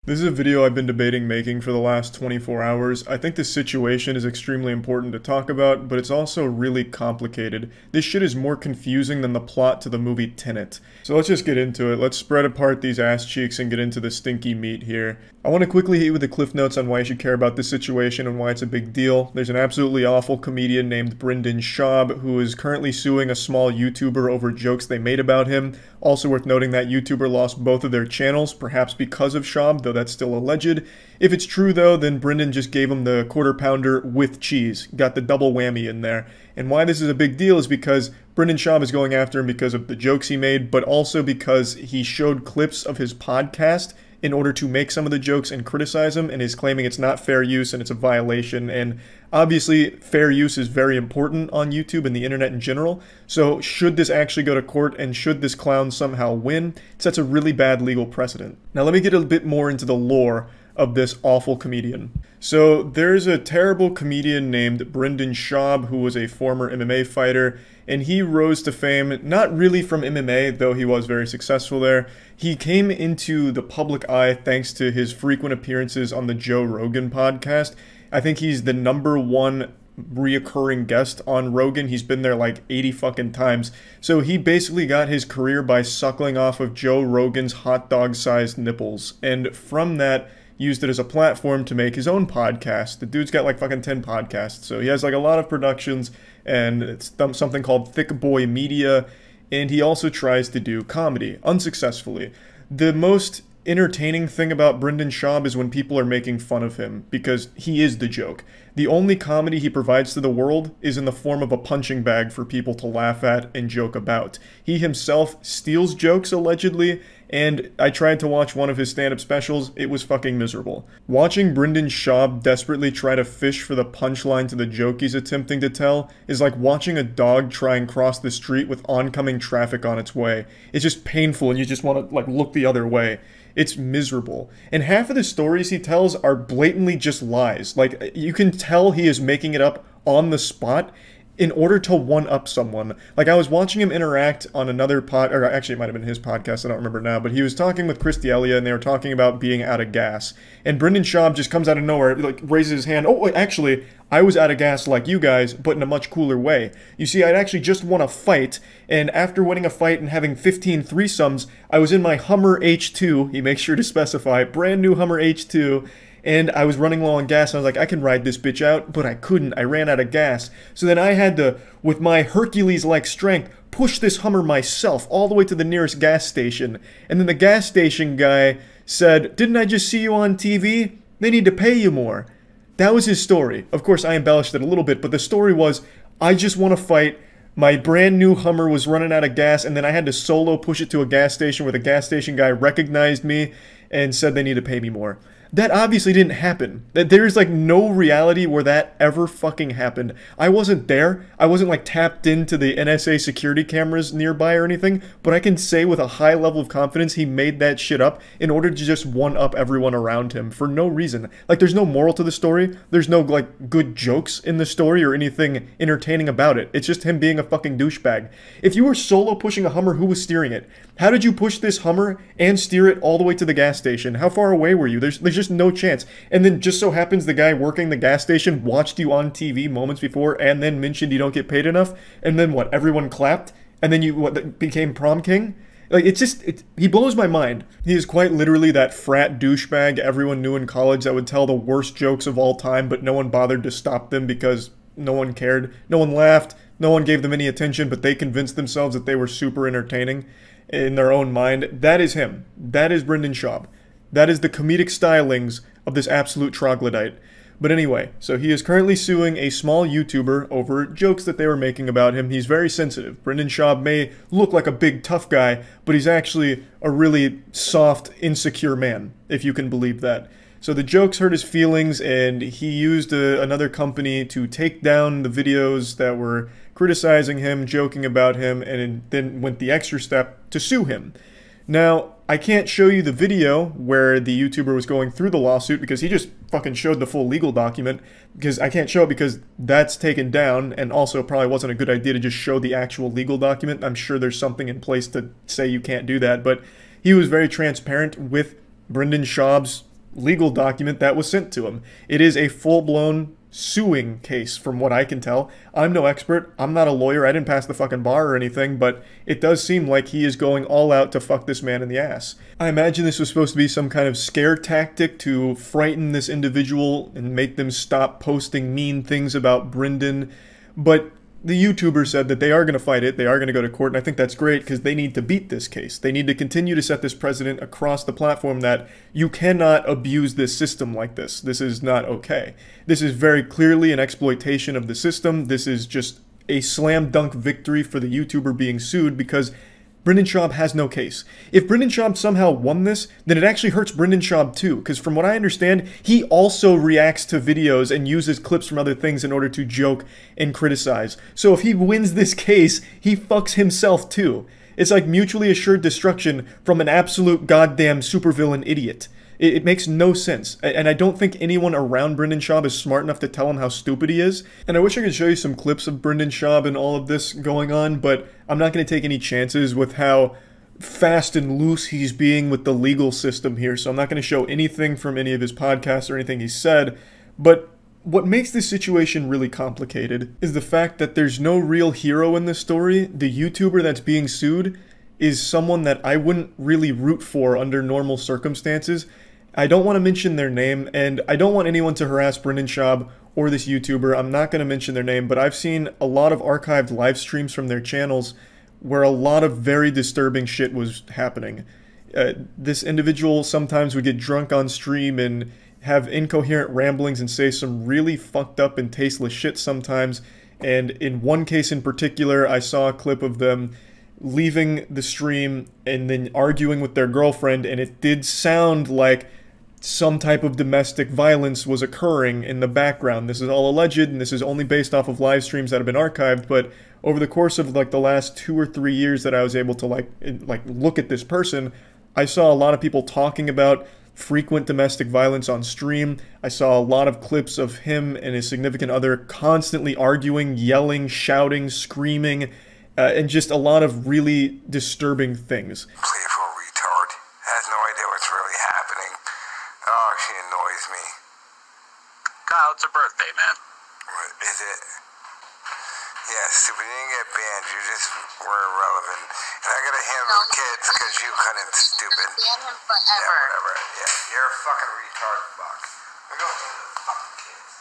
This is a video I've been debating making for the last 24 hours. I think this situation is extremely important to talk about, but it's also really complicated. This shit is more confusing than the plot to the movie Tenet. So let's just get into it. Let's spread apart these ass cheeks and get into the stinky meat here. I want to quickly hit you with the cliff notes on why you should care about this situation and why it's a big deal. There's an absolutely awful comedian named Brendan Schaub who is currently suing a small YouTuber over jokes they made about him. Also worth noting that YouTuber lost both of their channels, perhaps because of Schaub, though that's still alleged. If it's true though, then Brendan just gave him the quarter pounder with cheese. Got the double whammy in there. And why this is a big deal is because Brendan Schaub is going after him because of the jokes he made, but also because he showed clips of his podcast in order to make some of the jokes and criticize him, and is claiming it's not fair use and it's a violation. And obviously fair use is very important on YouTube and the internet in general, so should this actually go to court and should this clown somehow win, it sets a really bad legal precedent. Now let me get a bit more into the lore of this awful comedian. So there's a terrible comedian named Brendan Schaub who was a former MMA fighter, and he rose to fame not really from MMA, though he was very successful there. He came into the public eye thanks to his frequent appearances on the Joe Rogan podcast. I think he's the #1 reoccurring guest on Rogan. He's been there like 80 fucking times. So he basically got his career by suckling off of Joe Rogan's hot dog-sized nipples, and from that used it as a platform to make his own podcast. The dude's got like fucking 10 podcasts, so he has like a lot of productions, and it's something called Thick Boy Media, and he also tries to do comedy, unsuccessfully. The most entertaining thing about Brendan Schaub is when people are making fun of him, because he is the joke. The only comedy he provides to the world is in the form of a punching bag for people to laugh at and joke about. He himself steals jokes, allegedly, and I tried to watch one of his stand-up specials. It was fucking miserable. Watching Brendan Schaub desperately try to fish for the punchline to the joke he's attempting to tell is like watching a dog try and cross the street with oncoming traffic on its way. It's just painful and you just want to like look the other way. It's miserable. And half of the stories he tells are blatantly just lies. Like, you can tell he is making it up on the spot in order to one-up someone. Like, I was watching him interact on another or actually it might have been his podcast, I don't remember now, but he was talking with Chris D'Elia, and they were talking about being out of gas. And Brendan Schaub just comes out of nowhere, like, raises his hand. Oh, wait, actually, I was out of gas like you guys, but in a much cooler way. You see, I'd actually just won a fight, and after winning a fight and having 15 threesomes, I was in my Hummer H2, he makes sure to specify, brand new Hummer H2, and I was running low on gas, and I was like, I can ride this bitch out, but I couldn't. I ran out of gas. So then I had to, with my Hercules-like strength, push this Hummer myself all the way to the nearest gas station. And then the gas station guy said, "Didn't I just see you on TV? They need to pay you more." That was his story. Of course, I embellished it a little bit, but the story was, I just want to fight. My brand new Hummer was running out of gas, and then I had to solo push it to a gas station where the gas station guy recognized me and said they need to pay me more. That obviously didn't happen. There's like no reality where that ever fucking happened. I wasn't there. I wasn't like tapped into the NSA security cameras nearby or anything, but I can say with a high level of confidence he made that shit up in order to just one-up everyone around him for no reason. Like, there's no moral to the story. There's no like good jokes in the story or anything entertaining about it. It's just him being a fucking douchebag. If you were solo pushing a Hummer, who was steering it? How did you push this Hummer and steer it all the way to the gas station? How far away were you? There's just no chance. And then just so happens the guy working the gas station watched you on TV moments before and then mentioned you don't get paid enough. And then what? Everyone clapped? And then you became prom king? Like, he blows my mind. He is quite literally that frat douchebag everyone knew in college that would tell the worst jokes of all time, but no one bothered to stop them because no one cared. No one laughed. No one gave them any attention, but they convinced themselves that they were super entertaining in their own mind. That is him. That is Brendan Schaub. That is the comedic stylings of this absolute troglodyte. But anyway, so he is currently suing a small YouTuber over jokes that they were making about him. He's very sensitive. Brendan Schaub may look like a big tough guy, but he's actually a really soft, insecure man, if you can believe that. So the jokes hurt his feelings, and he used another company to take down the videos that were criticizing him, joking about him, and then went the extra step to sue him. Now, I can't show you the video where the YouTuber was going through the lawsuit because he just fucking showed the full legal document, because I can't show it because that's taken down, and also probably wasn't a good idea to just show the actual legal document. I'm sure there's something in place to say you can't do that, but he was very transparent with Brendan Schaub's legal document that was sent to him. It is a full-blown suing case from what I can tell. I'm no expert. I'm not a lawyer. I didn't pass the fucking bar or anything, but it does seem like he is going all out to fuck this man in the ass. I imagine this was supposed to be some kind of scare tactic to frighten this individual and make them stop posting mean things about Brendan, but the YouTuber said that they are going to fight it, they are going to go to court, and I think that's great because they need to beat this case. They need to continue to set this precedent across the platform that you cannot abuse this system like this. This is not okay. This is very clearly an exploitation of the system. This is just a slam dunk victory for the YouTuber being sued because Brendan Schaub has no case. If Brendan Schaub somehow won this, then it actually hurts Brendan Schaub too, because from what I understand, he also reacts to videos and uses clips from other things in order to joke and criticize. So if he wins this case, he fucks himself too. It's like mutually assured destruction from an absolute goddamn supervillain idiot. It makes no sense, and I don't think anyone around Brendan Schaub is smart enough to tell him how stupid he is. And I wish I could show you some clips of Brendan Schaub and all of this going on, but I'm not going to take any chances with how fast and loose he's being with the legal system here, so I'm not going to show anything from any of his podcasts or anything he said. But what makes this situation really complicated is the fact that there's no real hero in this story. The YouTuber that's being sued is someone that I wouldn't really root for under normal circumstances. I don't want to mention their name, and I don't want anyone to harass Brendan Schaub or this YouTuber. I'm not going to mention their name, but I've seen a lot of archived live streams from their channels where a lot of very disturbing shit was happening. This individual sometimes would get drunk on stream and have incoherent ramblings and say some really fucked up and tasteless shit sometimes. And in one case in particular, I saw a clip of them leaving the stream and then arguing with their girlfriend, and it did sound like some type of domestic violence was occurring in the background. This is all alleged, and this is only based off of live streams that have been archived, but over the course of like the last 2 or 3 years that I was able to like look at this person, I saw a lot of people talking about frequent domestic violence on stream. I saw a lot of clips of him and his significant other constantly arguing, yelling, shouting, screaming, and just a lot of really disturbing things. Playful retard. Has no idea what's really happening. Oh, she annoys me. Kyle, it's her birthday, man. What is it? Yes, we didn't get banned. You just were irrelevant. And I gotta handle the kids because you couldn't, stupid. Ban him forever. Yeah, whatever. Yeah, you're a fucking retard, fuck. We're going to handle the fucking kids.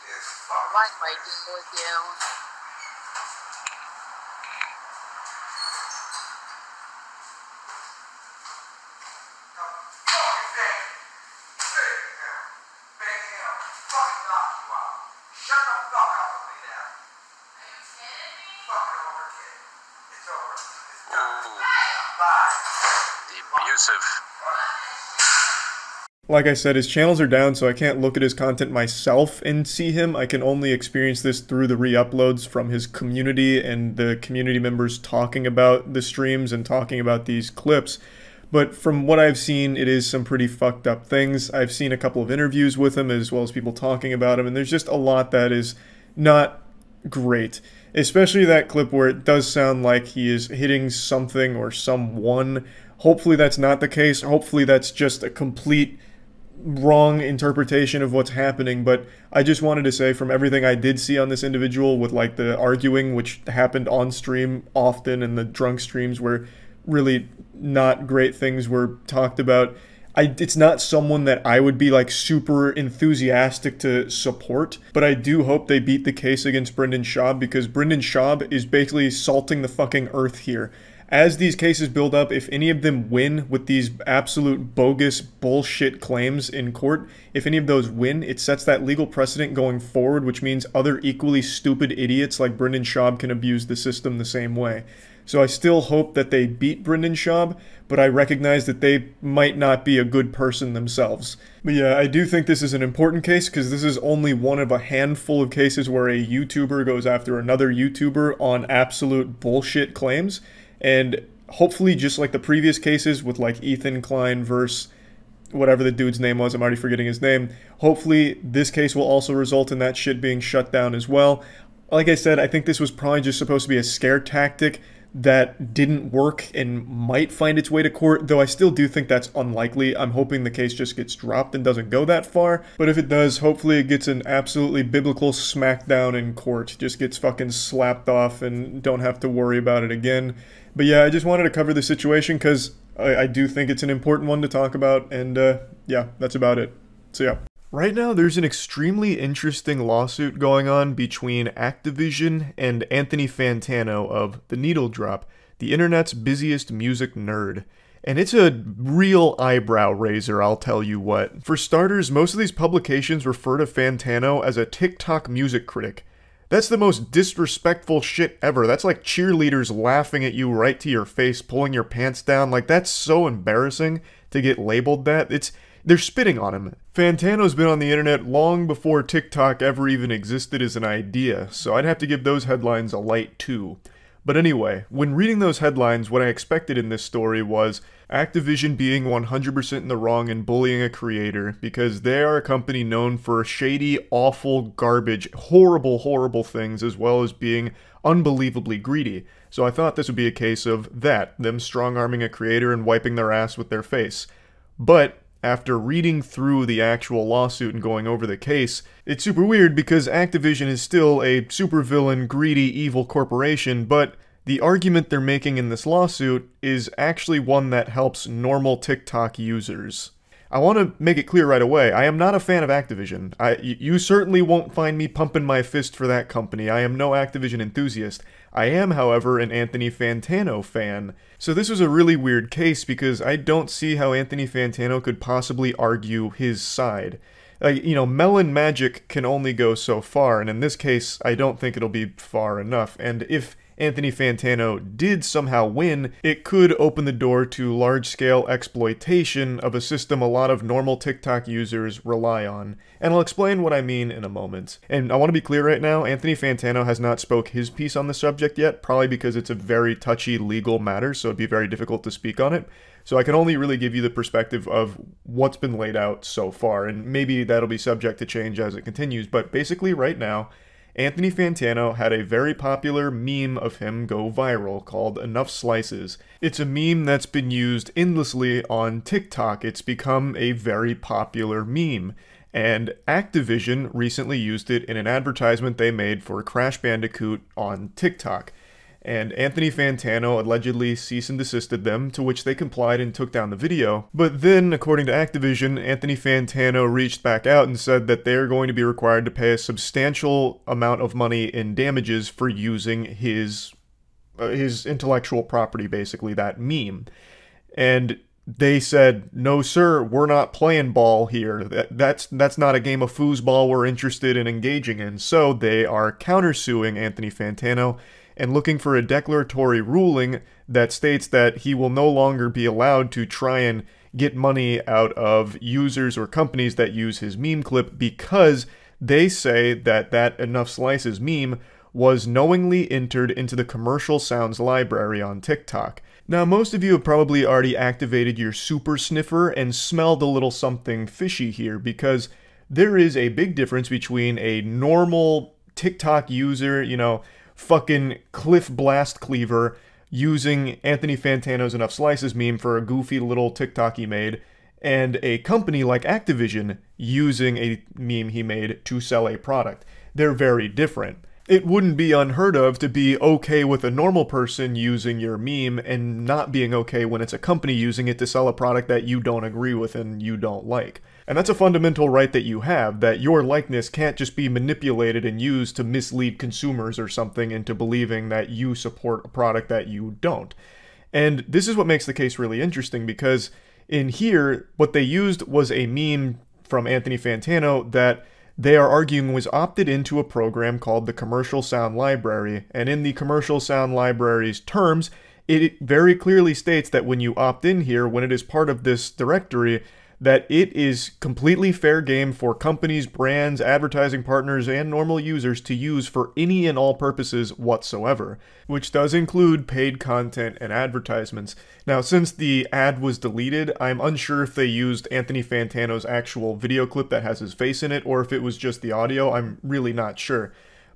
This fucking What am I doing with you? Abusive. Like I said, his channels are down, so I can't look at his content myself and see him. I can only experience this through the re-uploads from his community and the community members talking about the streams and talking about these clips. But from what I've seen, it is some pretty fucked up things. I've seen a couple of interviews with him as well as people talking about him, and there's just a lot that is not great. Especially that clip where it does sound like he is hitting something or someone. Hopefully that's not the case. Hopefully that's just a complete wrong interpretation of what's happening. But I just wanted to say, from everything I did see on this individual with like the arguing, which happened on stream often, and the drunk streams where really not great things were talked about, it's not someone that I would be like super enthusiastic to support, but I do hope they beat the case against Brendan Schaub, because Brendan Schaub is basically salting the fucking earth here. As these cases build up, if any of them win with these absolute bogus bullshit claims in court, if any of those win, it sets that legal precedent going forward, which means other equally stupid idiots like Brendan Schaub can abuse the system the same way. So I still hope that they beat Brendan Schaub, but I recognize that they might not be a good person themselves. But yeah, I do think this is an important case, because this is only one of a handful of cases where a YouTuber goes after another YouTuber on absolute bullshit claims. And hopefully, just like the previous cases with like Ethan Klein versus whatever the dude's name was, I'm already forgetting his name, hopefully this case will also result in that shit being shut down as well. Like I said, I think this was probably just supposed to be a scare tactic. that didn't work and might find its way to court, though I still do think that's unlikely. I'm hoping the case just gets dropped and doesn't go that far, but if it does, hopefully it gets an absolutely biblical smackdown in court, just gets fucking slapped off and don't have to worry about it again. But yeah, I just wanted to cover the situation because I do think it's an important one to talk about, and yeah, that's about it. So yeah. Right now, there's an extremely interesting lawsuit going on between Activision and Anthony Fantano of The Needle Drop, the internet's busiest music nerd. And it's a real eyebrow raiser, I'll tell you what. For starters, most of these publications refer to Fantano as a TikTok music critic. That's the most disrespectful shit ever. That's like cheerleaders laughing at you right to your face, pulling your pants down. Like, that's so embarrassing to get labeled that. They're spitting on him. Fantano's been on the internet long before TikTok ever even existed as an idea, so I'd have to give those headlines a light too. But anyway, when reading those headlines, what I expected in this story was Activision being 100% in the wrong and bullying a creator, because they are a company known for shady, awful, garbage, horrible, horrible things, as well as being unbelievably greedy. So I thought this would be a case of that, them strong-arming a creator and wiping their ass with their face. But after reading through the actual lawsuit and going over the case, it's super weird because Activision is still a supervillain, greedy, evil corporation, but the argument they're making in this lawsuit is actually one that helps normal TikTok users. I want to make it clear right away, I am not a fan of Activision. You certainly won't find me pumping my fist for that company. I am no Activision enthusiast. I am, however, an Anthony Fantano fan. So this was a really weird case because I don't see how Anthony Fantano could possibly argue his side. You know, melon magic can only go so far, and in this case, I don't think it'll be far enough. And if Anthony Fantano did somehow win, it could open the door to large-scale exploitation of a system a lot of normal TikTok users rely on. And I'll explain what I mean in a moment. And I want to be clear right now, Anthony Fantano has not spoke his piece on the subject yet, probably because it's a very touchy legal matter, so it'd be very difficult to speak on it. So I can only really give you the perspective of what's been laid out so far, and maybe that'll be subject to change as it continues, but basically right now, Anthony Fantano had a very popular meme of him go viral called Enough Slices. It's a meme that's been used endlessly on TikTok. It's become a very popular meme. And Activision recently used it in an advertisement they made for Crash Bandicoot on TikTok. And Anthony Fantano allegedly cease and desisted them, to which they complied and took down the video. But then, according to Activision, Anthony Fantano reached back out and said that they're going to be required to pay a substantial amount of money in damages for using his intellectual property, basically, that meme. And they said, no sir, we're not playing ball here. That's not a game of foosball we're interested in engaging in. So they are countersuing Anthony Fantano and looking for a declaratory ruling that states that he will no longer be allowed to try and get money out of users or companies that use his meme clip because they say that that Enough Slices meme was knowingly entered into the commercial sounds library on TikTok. Now, most of you have probably already activated your super sniffer and smelled a little something fishy here because there is a big difference between a normal TikTok user, you know, fucking Cliff Blast Cleaver using Anthony Fantano's Enough Slices meme for a goofy little TikTok he made, and a company like Activision using a meme he made to sell a product. They're very different. It wouldn't be unheard of to be okay with a normal person using your meme and not being okay when it's a company using it to sell a product that you don't agree with and you don't like. And that's a fundamental right that you have, that your likeness can't just be manipulated and used to mislead consumers or something into believing that you support a product that you don't. And this is what makes the case really interesting because in here, what they used was a meme from Anthony Fantano that they are arguing was opted into a program called the Commercial Sound Library, and in the Commercial Sound Library's terms, it very clearly states that when you opt in here, when it is part of this directory, that it is completely fair game for companies, brands, advertising partners, and normal users to use for any and all purposes whatsoever, which does include paid content and advertisements. Now, since the ad was deleted, I'm unsure if they used Anthony Fantano's actual video clip that has his face in it, or if it was just the audio. I'm really not sure.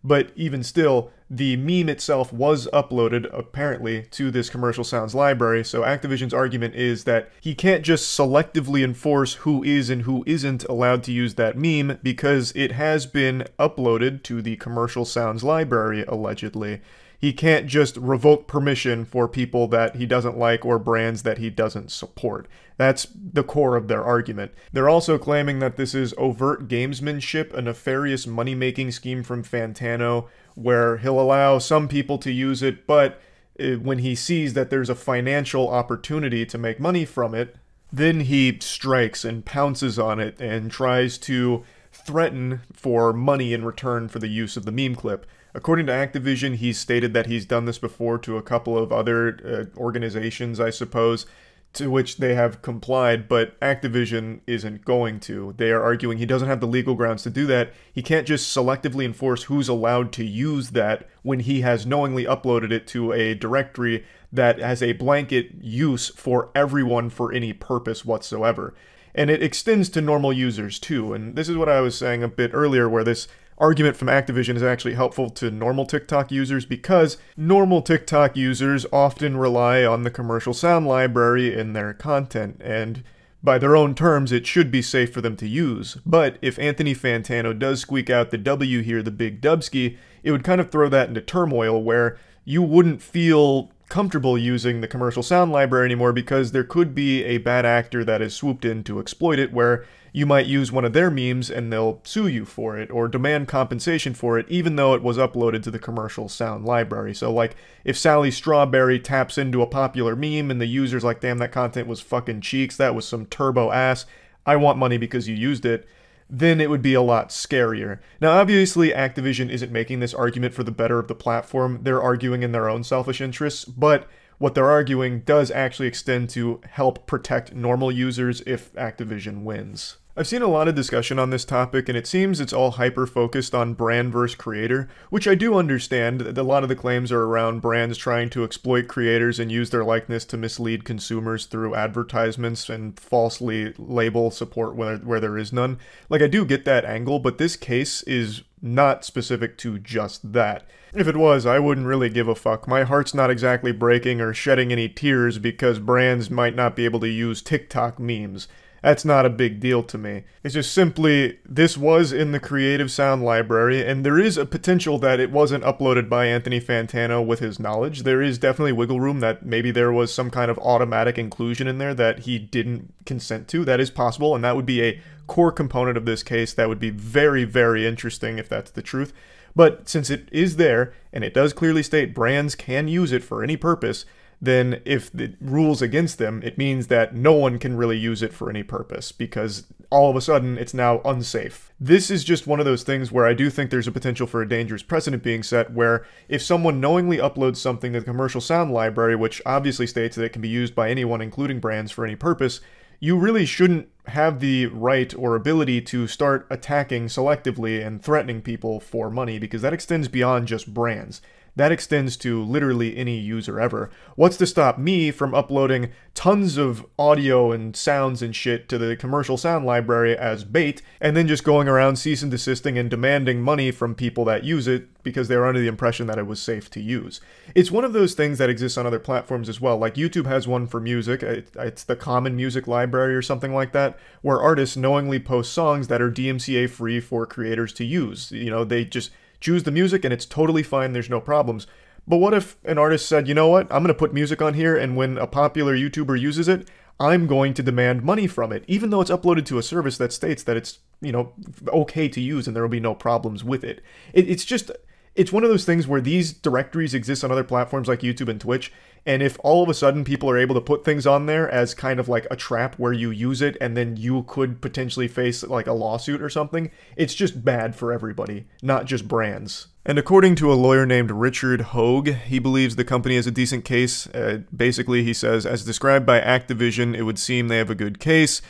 But even still, the meme itself was uploaded, apparently, to this commercial sounds library, so Activision's argument is that he can't just selectively enforce who is and who isn't allowed to use that meme because it has been uploaded to the commercial sounds library, allegedly. He can't just revoke permission for people that he doesn't like or brands that he doesn't support. That's the core of their argument. They're also claiming that this is overt gamesmanship, a nefarious money-making scheme from Fantano, where he'll allow some people to use it, but when he sees that there's a financial opportunity to make money from it, then he strikes and pounces on it and tries to threaten for money in return for the use of the meme clip. According to Activision, he's stated that he's done this before to a couple of other organizations, I suppose, to which they have complied, but Activision isn't going to. They are arguing he doesn't have the legal grounds to do that. He can't just selectively enforce who's allowed to use that when he has knowingly uploaded it to a directory that has a blanket use for everyone for any purpose whatsoever. And it extends to normal users too, and this is what I was saying a bit earlier, where this argument from Activision is actually helpful to normal TikTok users because normal TikTok users often rely on the commercial sound library in their content, and by their own terms, it should be safe for them to use. But if Anthony Fantano does squeak out the W here, the big dubski, it would kind of throw that into turmoil where you wouldn't feel comfortable using the commercial sound library anymore because there could be a bad actor that has swooped in to exploit it, where you might use one of their memes and they'll sue you for it or demand compensation for it even though it was uploaded to the commercial sound library. So like if Sally Strawberry taps into a popular meme and the user's like, damn, that content was fucking cheeks, that was some turbo ass, I want money because you used it, then it would be a lot scarier. Now obviously Activision isn't making this argument for the better of the platform, they're arguing in their own selfish interests, but what they're arguing does actually extend to help protect normal users if Activision wins. I've seen a lot of discussion on this topic, and it seems it's all hyper-focused on brand versus creator, which I do understand. A lot of the claims are around brands trying to exploit creators and use their likeness to mislead consumers through advertisements and falsely label support where there is none. Like, I do get that angle, but this case is not specific to just that. If it was, I wouldn't really give a fuck. My heart's not exactly breaking or shedding any tears because brands might not be able to use TikTok memes. That's not a big deal to me. It's just simply, this was in the Creative Sound library, and there is a potential that it wasn't uploaded by Anthony Fantano with his knowledge. There is definitely wiggle room that maybe there was some kind of automatic inclusion in there that he didn't consent to. That is possible, and that would be a core component of this case. That would be very, very interesting if that's the truth. But since it is there, and it does clearly state brands can use it for any purpose, then if the rules against them, it means that no one can really use it for any purpose, because all of a sudden it's now unsafe. This is just one of those things where I do think there's a potential for a dangerous precedent being set, where if someone knowingly uploads something to the commercial sound library, which obviously states that it can be used by anyone, including brands, for any purpose, you really shouldn't have the right or ability to start attacking selectively and threatening people for money, because that extends beyond just brands. That extends to literally any user ever. What's to stop me from uploading tons of audio and sounds and shit to the commercial sound library as bait, and then just going around cease and desisting and demanding money from people that use it because they were under the impression that it was safe to use? It's one of those things that exists on other platforms as well. Like YouTube has one for music. It's the Common Music Library or something like that, where artists knowingly post songs that are DMCA free for creators to use. You know, they just choose the music and it's totally fine, there's no problems. But what if an artist said, you know what, I'm going to put music on here, and when a popular YouTuber uses it, I'm going to demand money from it, even though it's uploaded to a service that states that it's, you know, okay to use and there will be no problems with it. It's one of those things where these directories exist on other platforms like YouTube and Twitch, and if all of a sudden people are able to put things on there as kind of like a trap where you use it and then you could potentially face like a lawsuit or something, it's just bad for everybody, not just brands. And according to a lawyer named Richard Hogue, he believes the company has a decent case. Basically, he says, as described by Activision, it would seem they have a good case.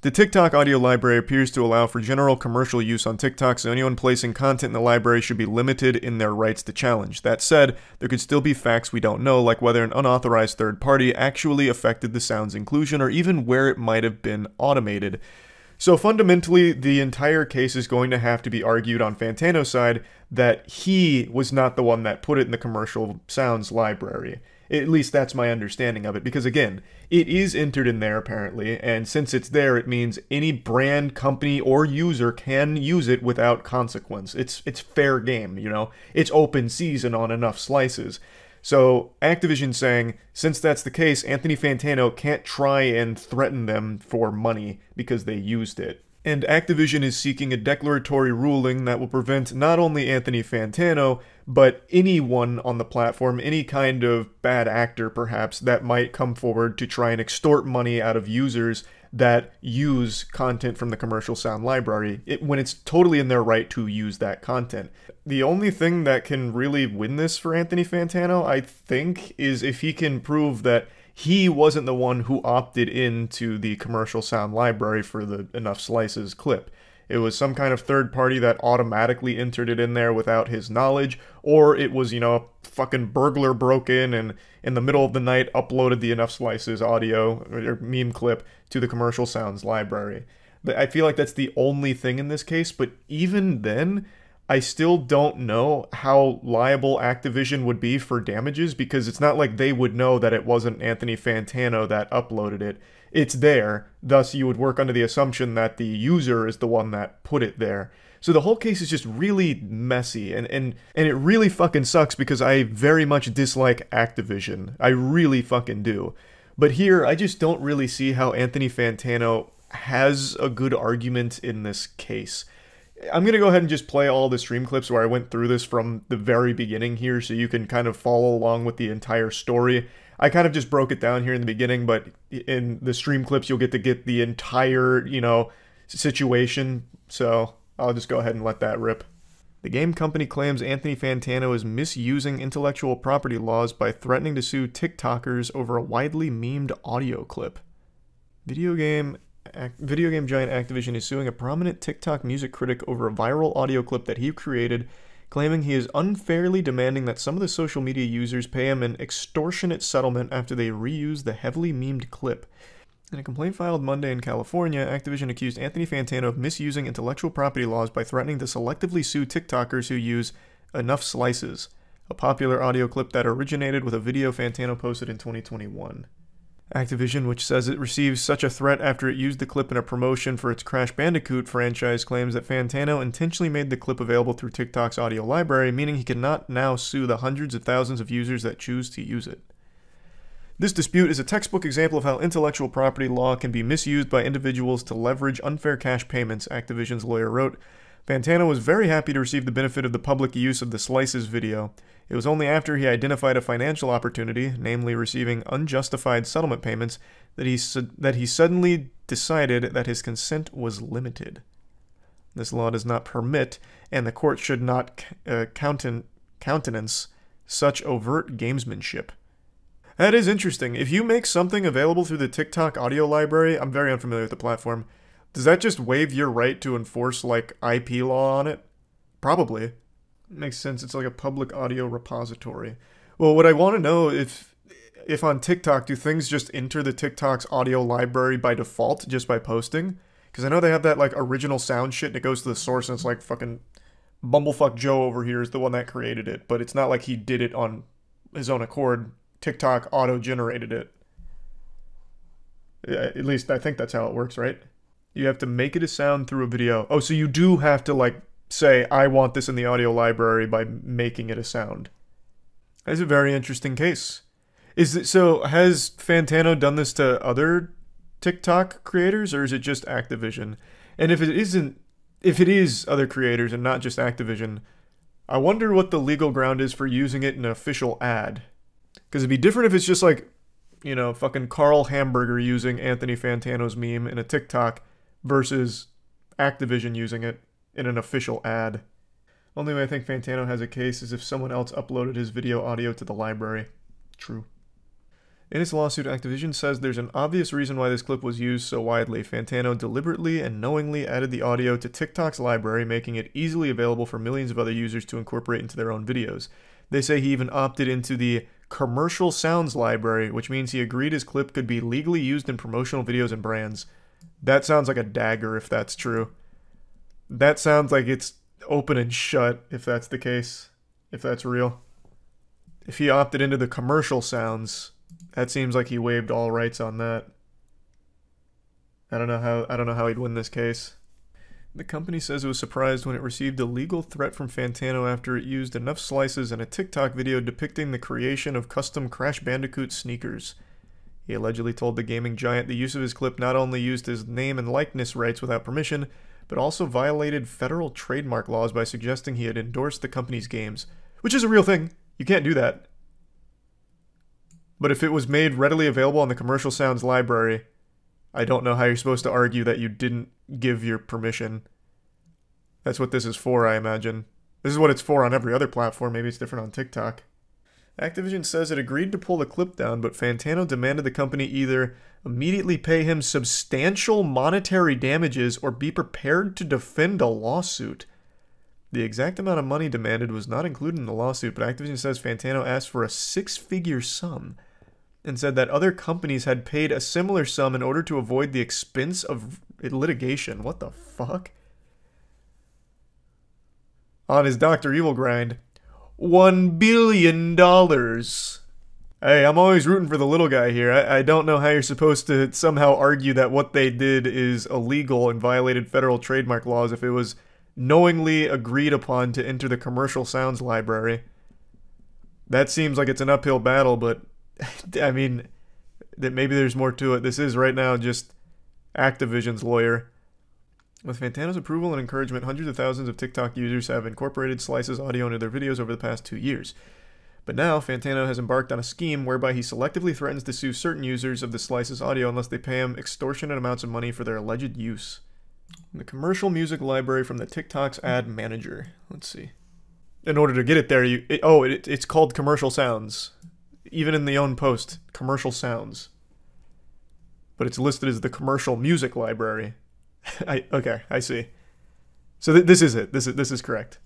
The TikTok audio library appears to allow for general commercial use on TikTok, so anyone placing content in the library should be limited in their rights to challenge. That said, there could still be facts we don't know, like whether an unauthorized third party actually affected the sound's inclusion, or even where it might have been automated. So fundamentally, the entire case is going to have to be argued on Fantano's side that he was not the one that put it in the commercial sounds library. At least that's my understanding of it, because again, it is entered in there apparently, and since it's there, it means any brand, company, or user can use it without consequence. It's fair game, you know? It's open season on enough slices. So Activision saying, since that's the case, Anthony Fantano can't try and threaten them for money because they used it. And Activision is seeking a declaratory ruling that will prevent not only Anthony Fantano, but anyone on the platform, any kind of bad actor perhaps, that might come forward to try and extort money out of users that use content from the commercial sound library, when it's totally in their right to use that content. The only thing that can really win this for Anthony Fantano, I think, is if he can prove that he wasn't the one who opted into the commercial sound library for the Enough Slices clip. It was some kind of third party that automatically entered it in there without his knowledge, or it was, you know, a fucking burglar broke in and in the middle of the night uploaded the Enough Slices audio or meme clip to the commercial sounds library. I feel like that's the only thing in this case, but even then, I still don't know how liable Activision would be for damages, because it's not like they would know that it wasn't Anthony Fantano that uploaded it. It's there, thus you would work under the assumption that the user is the one that put it there. So the whole case is just really messy, and it really fucking sucks because I very much dislike Activision. I really fucking do. But here, I just don't really see how Anthony Fantano has a good argument in this case. I'm going to go ahead and just play all the stream clips where I went through this from the very beginning here so you can kind of follow along with the entire story. I kind of just broke it down here in the beginning, but in the stream clips you'll get to get the entire, you know, situation. So I'll just go ahead and let that rip. The game company claims Anthony Fantano is misusing intellectual property laws by threatening to sue TikTokers over a widely memed audio clip. Video game giant Activision is suing a prominent TikTok music critic over a viral audio clip that he created, claiming he is unfairly demanding that some of the social media users pay him an extortionate settlement after they reused the heavily memed clip. In a complaint filed Monday in California, Activision accused Anthony Fantano of misusing intellectual property laws by threatening to selectively sue TikTokers who use Enough Slices, a popular audio clip that originated with a video Fantano posted in 2021. Activision, which says it receives such a threat after it used the clip in a promotion for its Crash Bandicoot franchise, claims that Fantano intentionally made the clip available through TikTok's audio library, meaning he cannot now sue the hundreds of thousands of users that choose to use it. This dispute is a textbook example of how intellectual property law can be misused by individuals to leverage unfair cash payments, Activision's lawyer wrote. Fantano was very happy to receive the benefit of the public use of the Slices video. It was only after he identified a financial opportunity, namely receiving unjustified settlement payments, that he suddenly decided that his consent was limited. This law does not permit, and the court should not countenance such overt gamesmanship. That is interesting. If you make something available through the TikTok audio library, I'm very unfamiliar with the platform, does that just waive your right to enforce, like, IP law on it? Probably. Makes sense. It's like a public audio repository. Well, what I want to know, if on TikTok, do things just enter the TikTok's audio library by default just by posting? Because I know they have that, like, original sound shit, and it goes to the source, and it's like fucking Bumblefuck Joe over here is the one that created it. But it's not like he did it on his own accord. TikTok auto-generated it. At least I think that's how it works, right? You have to make it a sound through a video. Oh, so you do have to, like, say, I want this in the audio library by making it a sound. That's a very interesting case. So has Fantano done this to other TikTok creators, or is it just Activision? And if it is other creators and not just Activision, I wonder what the legal ground is for using it in an official ad. Because it'd be different if it's just like, you know, fucking Carl Hamburger using Anthony Fantano's meme in a TikTok versus Activision using it in an official ad. Only way I think Fantano has a case is if someone else uploaded his video audio to the library. True. In its lawsuit, Activision says there's an obvious reason why this clip was used so widely. Fantano deliberately and knowingly added the audio to TikTok's library, making it easily available for millions of other users to incorporate into their own videos. They say he even opted into the commercial sounds library, which means he agreed his clip could be legally used in promotional videos and brands. That sounds like a dagger if that's true. That sounds like it's open and shut if that's the case. If that's real. If he opted into the commercial sounds, that seems like he waived all rights on that. I don't know how he'd win this case. The company says it was surprised when it received a legal threat from Fantano after it used enough slices in a TikTok video depicting the creation of custom Crash Bandicoot sneakers. He allegedly told the gaming giant the use of his clip not only used his name and likeness rights without permission, but also violated federal trademark laws by suggesting he had endorsed the company's games. Which is a real thing. You can't do that. But if it was made readily available on the commercial sounds library, I don't know how you're supposed to argue that you didn't give your permission. That's what this is for, I imagine. This is what it's for on every other platform. Maybe it's different on TikTok. Activision says it agreed to pull the clip down, but Fantano demanded the company either immediately pay him substantial monetary damages or be prepared to defend a lawsuit. The exact amount of money demanded was not included in the lawsuit, but Activision says Fantano asked for a six-figure sum and said that other companies had paid a similar sum in order to avoid the expense of litigation. What the fuck? On his Dr. Evil grind, $1 billion. Hey, I'm always rooting for the little guy here. I don't know how you're supposed to somehow argue that what they did is illegal and violated federal trademark laws if it was knowingly agreed upon to enter the commercial sounds library. That seems like it's an uphill battle, but I mean, that maybe there's more to it. This is right now just Activision's lawyer. With Fantano's approval and encouragement, hundreds of thousands of TikTok users have incorporated Slice's audio into their videos over the past 2 years. But now, Fantano has embarked on a scheme whereby he selectively threatens to sue certain users of the Slice's audio unless they pay him extortionate amounts of money for their alleged use. The commercial music library from the TikTok's ad manager. Let's see. In order to get it there, it's called commercial sounds. Even in the own post, commercial sounds. But it's listed as the commercial music library. Okay, I see. So this is it. This is correct.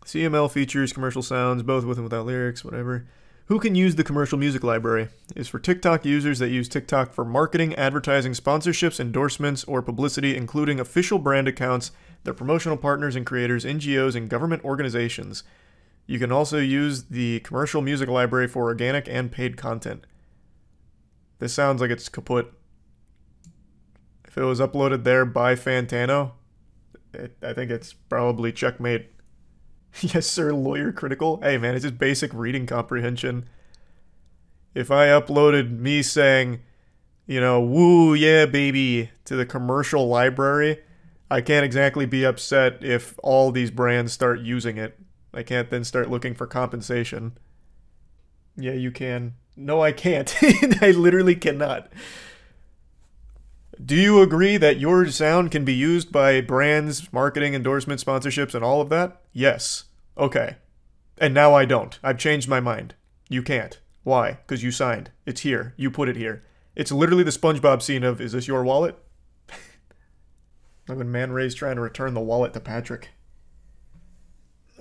CML features commercial sounds, both with and without lyrics, whatever. Who can use the commercial music library? Is for TikTok users that use TikTok for marketing, advertising, sponsorships, endorsements, or publicity, including official brand accounts, their promotional partners and creators, NGOs, and government organizations. You can also use the commercial music library for organic and paid content. This sounds like it's kaput. If it was uploaded there by Fantano, I think it's probably checkmate. Yes, sir, lawyer critical. Hey, man, it's just basic reading comprehension. If I uploaded me saying, you know, woo, yeah, baby, to the commercial library, I can't exactly be upset if all these brands start using it. I can't then start looking for compensation. Yeah, you can. No, I can't. I literally cannot. Do you agree that your sound can be used by brands, marketing, endorsements, sponsorships, and all of that? Yes. Okay. And now I don't. I've changed my mind. You can't. Why? Because you signed. It's here. You put it here. It's literally the SpongeBob scene of, is this your wallet? Like when Man Ray's trying to return the wallet to Patrick.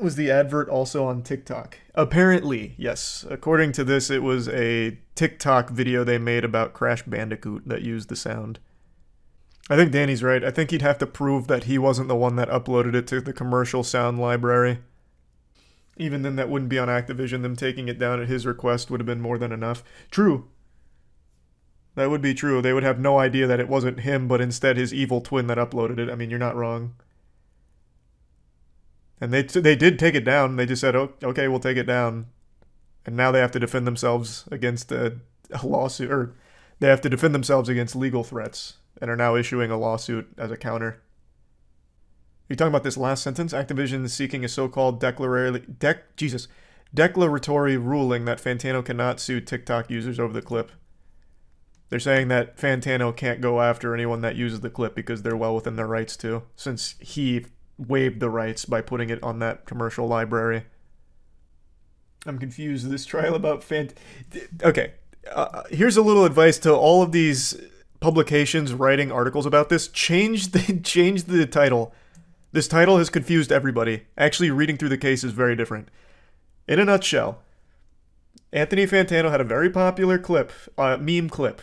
Was the advert also on TikTok? Apparently, yes. According to this, it was a TikTok video they made about Crash Bandicoot that used the sound. I think Danny's right. I think he'd have to prove that he wasn't the one that uploaded it to the commercial sound library. Even then, that wouldn't be on Activision. Them taking it down at his request would have been more than enough. True. That would be true. They would have no idea that it wasn't him, but instead his evil twin that uploaded it. I mean, you're not wrong. And they did take it down. They just said, oh, okay, we'll take it down. And now they have to defend themselves against a lawsuit, or they have to defend themselves against legal threats, and are now issuing a lawsuit as a counter. Are you talking about this last sentence? Activision is seeking a so-called declaratory ruling that Fantano cannot sue TikTok users over the clip. They're saying that Fantano can't go after anyone that uses the clip because they're well within their rights to, since he waived the rights by putting it on that commercial library. I'm confused. This trial about Okay, here's a little advice to all of these publications writing articles about this. Change the title. This title has confused everybody. Actually, reading through the case is very different. In a nutshell, Anthony Fantano had a very popular clip, meme clip,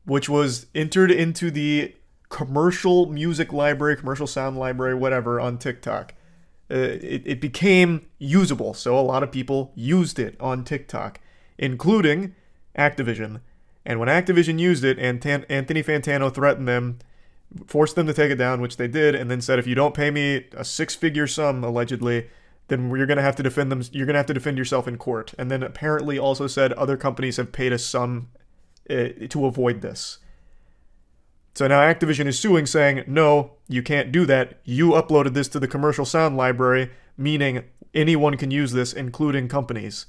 which was entered into the commercial music library, commercial sound library, whatever, on TikTok. It became usable, so a lot of people used it on TikTok, including Activision. And when Activision used it, Anthony Fantano threatened them, forced them to take it down, which they did, and then said, if you don't pay me a six-figure sum, allegedly, then you're going to have to defend them. You're going to have to defend yourself in court. And then apparently also said other companies have paid a sum to avoid this. So now Activision is suing, saying, no, you can't do that. You uploaded this to the commercial sound library, meaning anyone can use this, including companies.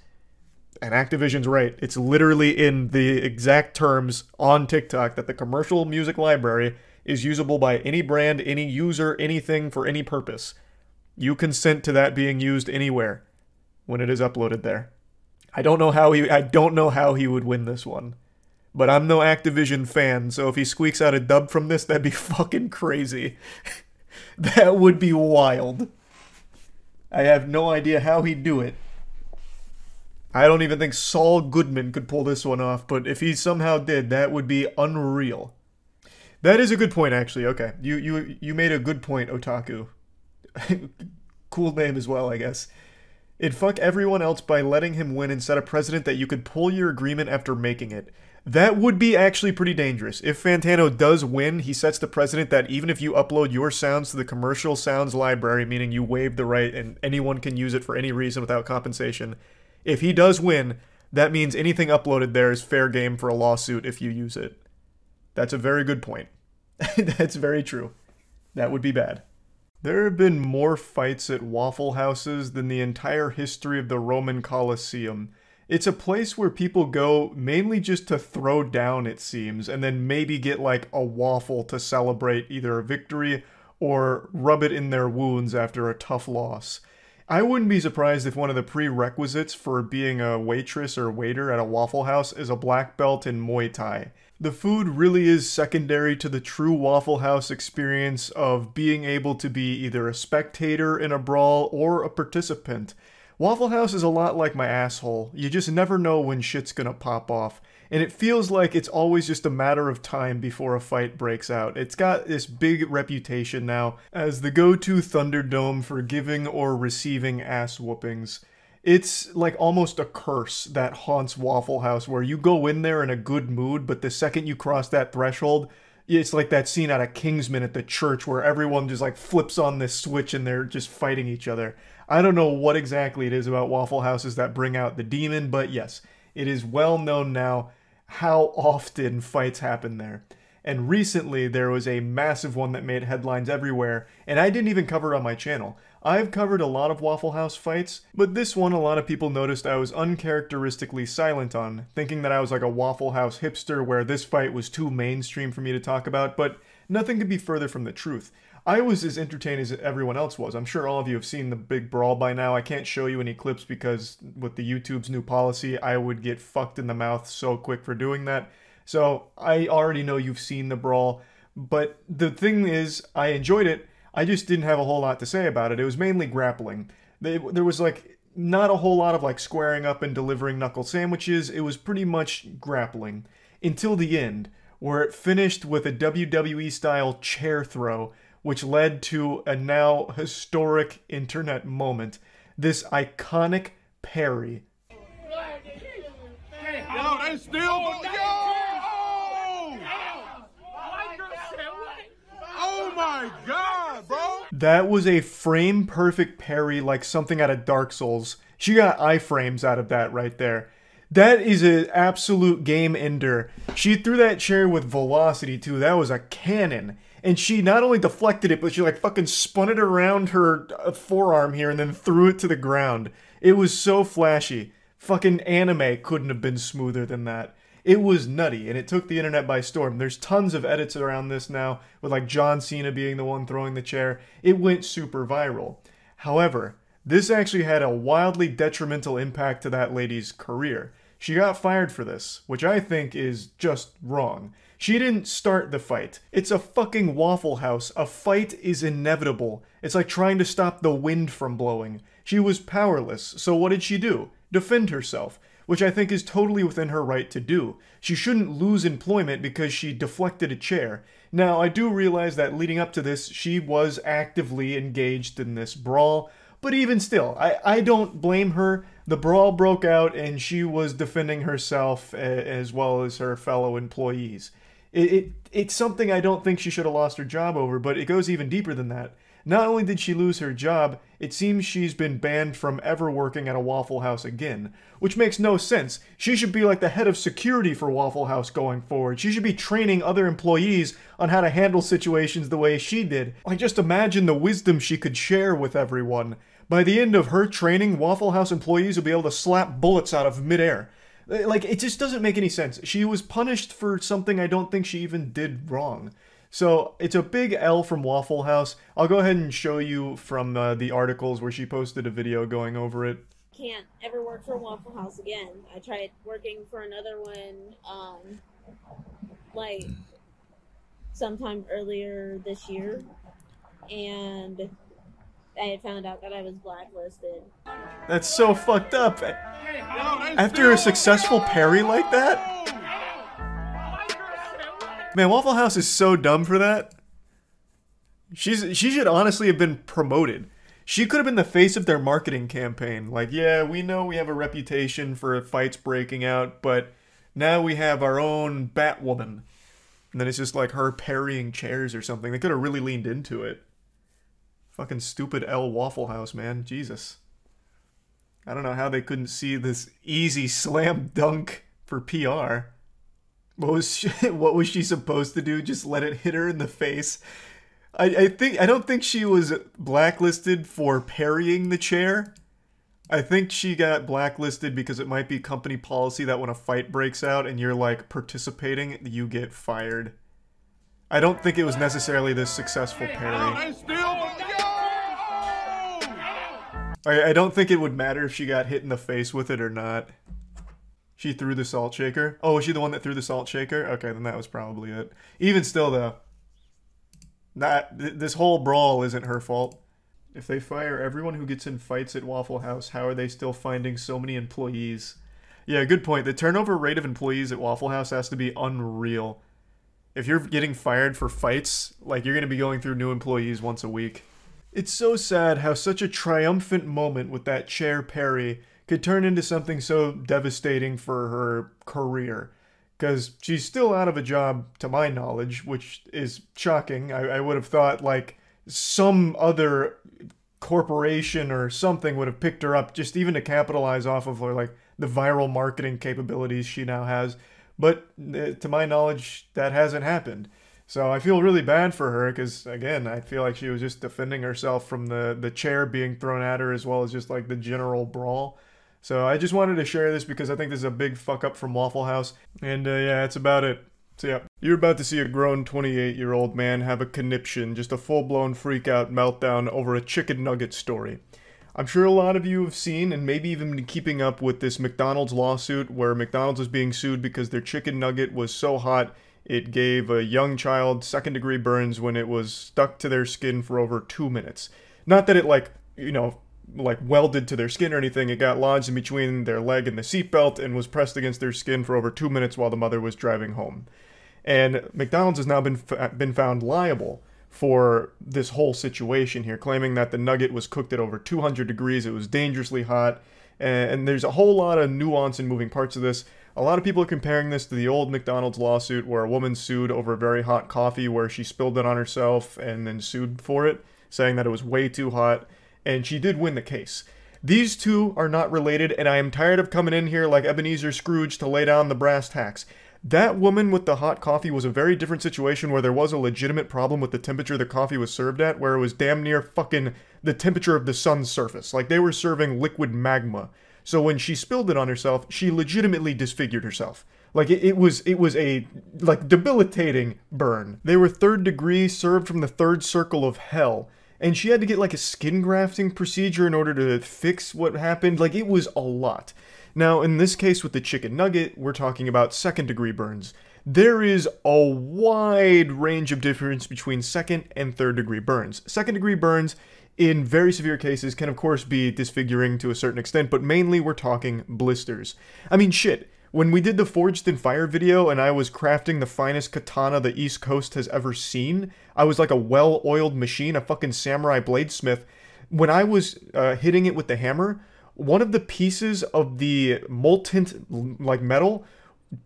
And Activision's right. It's literally in the exact terms on TikTok that the commercial music library is usable by any brand, any user, anything for any purpose. You consent to that being used anywhere when it is uploaded there. I don't know how he would win this one. But I'm no Activision fan, so if he squeaks out a dub from this, that'd be fucking crazy. That would be wild. I have no idea how he'd do it. I don't even think Saul Goodman could pull this one off, but if he somehow did, that would be unreal. That is a good point, actually. Okay, you made a good point, Otaku. Cool name as well, I guess. It'd fuck everyone else by letting him win and set a precedent that you could pull your agreement after making it. That would be actually pretty dangerous. If Fantano does win, he sets the precedent that even if you upload your sounds to the commercial sounds library, meaning you waive the right and anyone can use it for any reason without compensation, if he does win, that means anything uploaded there is fair game for a lawsuit if you use it. That's a very good point. That's very true. That would be bad. There have been more fights at Waffle Houses than the entire history of the Roman Colosseum. It's a place where people go mainly just to throw down, it seems, and then maybe get like a waffle to celebrate either a victory or rub it in their wounds after a tough loss. I wouldn't be surprised if one of the prerequisites for being a waitress or waiter at a Waffle House is a black belt in Muay Thai. The food really is secondary to the true Waffle House experience of being able to be either a spectator in a brawl or a participant. Waffle House is a lot like my asshole. You just never know when shit's gonna pop off. And it feels like it's always just a matter of time before a fight breaks out. It's got this big reputation now as the go-to Thunderdome for giving or receiving ass whoopings. It's like almost a curse that haunts Waffle House, where you go in there in a good mood, but the second you cross that threshold, it's like that scene out of Kingsman at the church where everyone just like flips on this switch and they're just fighting each other. I don't know what exactly it is about Waffle Houses that bring out the demon, but yes, it is well known now how often fights happen there. And recently there was a massive one that made headlines everywhere, and I didn't even cover it on my channel. I've covered a lot of Waffle House fights, but this one a lot of people noticed I was uncharacteristically silent on, thinking that I was like a Waffle House hipster where this fight was too mainstream for me to talk about, but nothing could be further from the truth. I was as entertained as everyone else was. I'm sure all of you have seen the big brawl by now. I can't show you any clips because with the YouTube's new policy, I would get fucked in the mouth so quick for doing that. So I already know you've seen the brawl, but the thing is, I enjoyed it. I just didn't have a whole lot to say about it. It was mainly grappling. There was like not a whole lot of like squaring up and delivering knuckle sandwiches. It was pretty much grappling until the end, where it finished with a WWE style chair throw, which led to a now historic internet moment. This iconic parry. Yo, they still Oh my god, bro! That was a frame-perfect parry like something out of Dark Souls. She got iframes out of that right there. That is an absolute game ender. She threw that chair with velocity too. That was a cannon. And she not only deflected it, but she like fucking spun it around her forearm here and then threw it to the ground. It was so flashy. Fucking anime couldn't have been smoother than that. It was nutty, and it took the internet by storm. There's tons of edits around this now, with like John Cena being the one throwing the chair. It went super viral. However, this actually had a wildly detrimental impact to that lady's career. She got fired for this, which I think is just wrong. She didn't start the fight. It's a fucking Waffle House. A fight is inevitable. It's like trying to stop the wind from blowing. She was powerless, so what did she do? Defend herself, which I think is totally within her right to do. She shouldn't lose employment because she deflected a chair. Now, I do realize that leading up to this, she was actively engaged in this brawl, but even still, I don't blame her. The brawl broke out and she was defending herself as well as her fellow employees. It's something I don't think she should have lost her job over, but it goes even deeper than that. Not only did she lose her job, it seems she's been banned from ever working at a Waffle House again, which makes no sense. She should be like the head of security for Waffle House going forward. She should be training other employees on how to handle situations the way she did. Like, just imagine the wisdom she could share with everyone. By the end of her training, Waffle House employees will be able to slap bullets out of midair. Like, it just doesn't make any sense. She was punished for something I don't think she even did wrong. So, it's a big L from Waffle House. I'll go ahead and show you from the articles where she posted a video going over it. Can't ever work for Waffle House again. I tried working for another one, like, sometime earlier this year, and I had found out that I was blacklisted. That's so fucked up. After a successful parry like that? Man, Waffle House is so dumb for that. She should honestly have been promoted. She could have been the face of their marketing campaign. Like, yeah, we know we have a reputation for fights breaking out, but now we have our own Batwoman. And then it's just like her parrying chairs or something. They could have really leaned into it. Fucking stupid L Waffle House, man. Jesus. I don't know how they couldn't see this easy slam dunk for PR. What was she supposed to do? Just let it hit her in the face? I don't think she was blacklisted for parrying the chair. I think she got blacklisted because it might be company policy that when a fight breaks out and you're like participating, you get fired. I don't think it was necessarily this successful parry. I don't think it would matter if she got hit in the face with it or not. She threw the salt shaker? Oh, was she the one that threw the salt shaker? Okay, then that was probably it. Even still, though, this whole brawl isn't her fault. If they fire everyone who gets in fights at Waffle House, how are they still finding so many employees? Yeah, good point. The turnover rate of employees at Waffle House has to be unreal. If you're getting fired for fights, like, you're going to be going through new employees once a week. It's so sad how such a triumphant moment with that chair parry could turn into something so devastating for her career. Because she's still out of a job, to my knowledge, which is shocking. I would have thought, like, some other corporation or something would have picked her up just even to capitalize off of her, like, the viral marketing capabilities she now has. But to my knowledge, that hasn't happened. So I feel really bad for her because, again, I feel like she was just defending herself from the chair being thrown at her as well as just, like, the general brawl. So I just wanted to share this because I think this is a big fuck up from Waffle House. And yeah, that's about it. So yeah, you're about to see a grown 28-year-old man have a conniption, just a full-blown freak-out meltdown over a chicken nugget story. I'm sure a lot of you have seen and maybe even been keeping up with this McDonald's lawsuit where McDonald's is being sued because their chicken nugget was so hot it gave a young child second-degree burns when it was stuck to their skin for over 2 minutes. Not that it, like, you know, like welded to their skin or anything. It got lodged in between their leg and the seatbelt and was pressed against their skin for over 2 minutes while the mother was driving home. And McDonald's has now been found liable for this whole situation here, claiming that the nugget was cooked at over 200 degrees, it was dangerously hot, and there's a whole lot of nuance and moving parts of this. A lot of people are comparing this to the old McDonald's lawsuit where a woman sued over very hot coffee where she spilled it on herself and then sued for it, saying that it was way too hot. And she did win the case. These two are not related, and I am tired of coming in here like Ebenezer Scrooge to lay down the brass tacks. That woman with the hot coffee was a very different situation where there was a legitimate problem with the temperature the coffee was served at, where it was damn near fucking the temperature of the sun's surface. Like, they were serving liquid magma. So when she spilled it on herself, she legitimately disfigured herself. Like, it was a, like, debilitating burn. They were 3rd degree, served from the 3rd circle of hell. And she had to get, like, a skin grafting procedure in order to fix what happened. Like, it was a lot. Now, in this case with the chicken nugget, we're talking about 2nd-degree burns. There is a wide range of difference between 2nd and 3rd-degree burns. 2nd-degree burns, in very severe cases, can of course be disfiguring to a certain extent, but mainly we're talking blisters. I mean, shit. When we did the Forged in Fire video and I was crafting the finest katana the East Coast has ever seen, I was like a well-oiled machine, a fucking samurai bladesmith. When I was hitting it with the hammer, one of the pieces of the molten like metal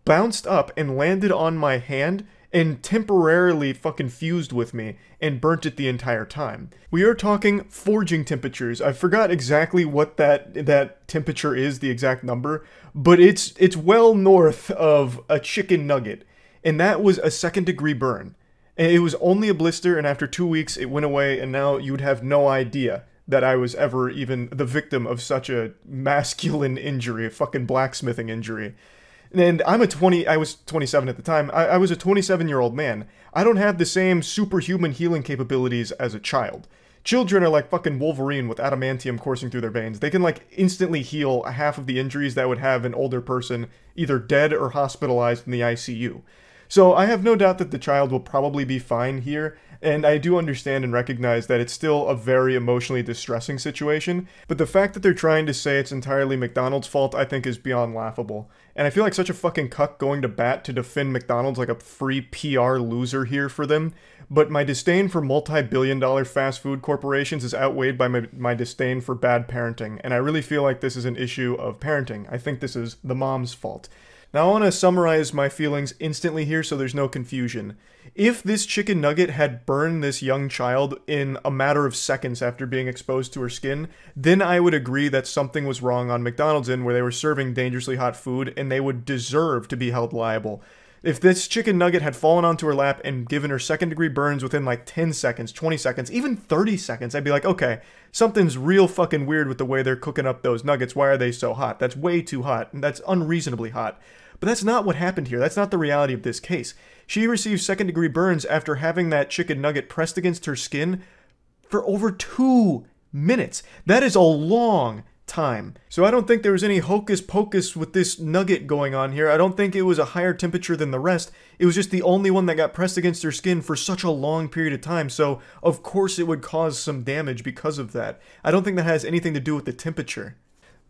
bounced up and landed on my hand and temporarily fucking fused with me and burnt it the entire time. We are talking forging temperatures. I forgot exactly what that temperature is, the exact number, but it's well north of a chicken nugget. And that was a 2nd degree burn. And it was only a blister, and after 2 weeks it went away, and now you'd have no idea that I was ever even the victim of such a masculine injury, a fucking blacksmithing injury. And I was 27 at the time, I was a 27-year-old man. I don't have the same superhuman healing capabilities as a child. Children are like fucking Wolverine with adamantium coursing through their veins. They can like instantly heal half of the injuries that would have an older person either dead or hospitalized in the ICU. So I have no doubt that the child will probably be fine here, and I do understand and recognize that it's still a very emotionally distressing situation, but the fact that they're trying to say it's entirely McDonald's fault I think is beyond laughable. And I feel like such a fucking cuck going to bat to defend McDonald's like a free PR loser here for them, but my disdain for multi-billion-dollar fast food corporations is outweighed by my disdain for bad parenting, and I really feel like this is an issue of parenting. I think this is the mom's fault. Now I want to summarize my feelings instantly here so there's no confusion. If this chicken nugget had burned this young child in a matter of seconds after being exposed to her skin, then I would agree that something was wrong on McDonald's end where they were serving dangerously hot food and they would deserve to be held liable. If this chicken nugget had fallen onto her lap and given her 2nd degree burns within like 10 seconds, 20 seconds, even 30 seconds, I'd be like, okay, something's real fucking weird with the way they're cooking up those nuggets. Why are they so hot? That's way too hot. That's unreasonably hot. But that's not what happened here. That's not the reality of this case. She received 2nd degree burns after having that chicken nugget pressed against her skin for over 2 minutes. That is a long time. So I don't think there was any hocus pocus with this nugget going on here. I don't think it was a higher temperature than the rest. It was just the only one that got pressed against her skin for such a long period of time. So of course it would cause some damage because of that. I don't think that has anything to do with the temperature.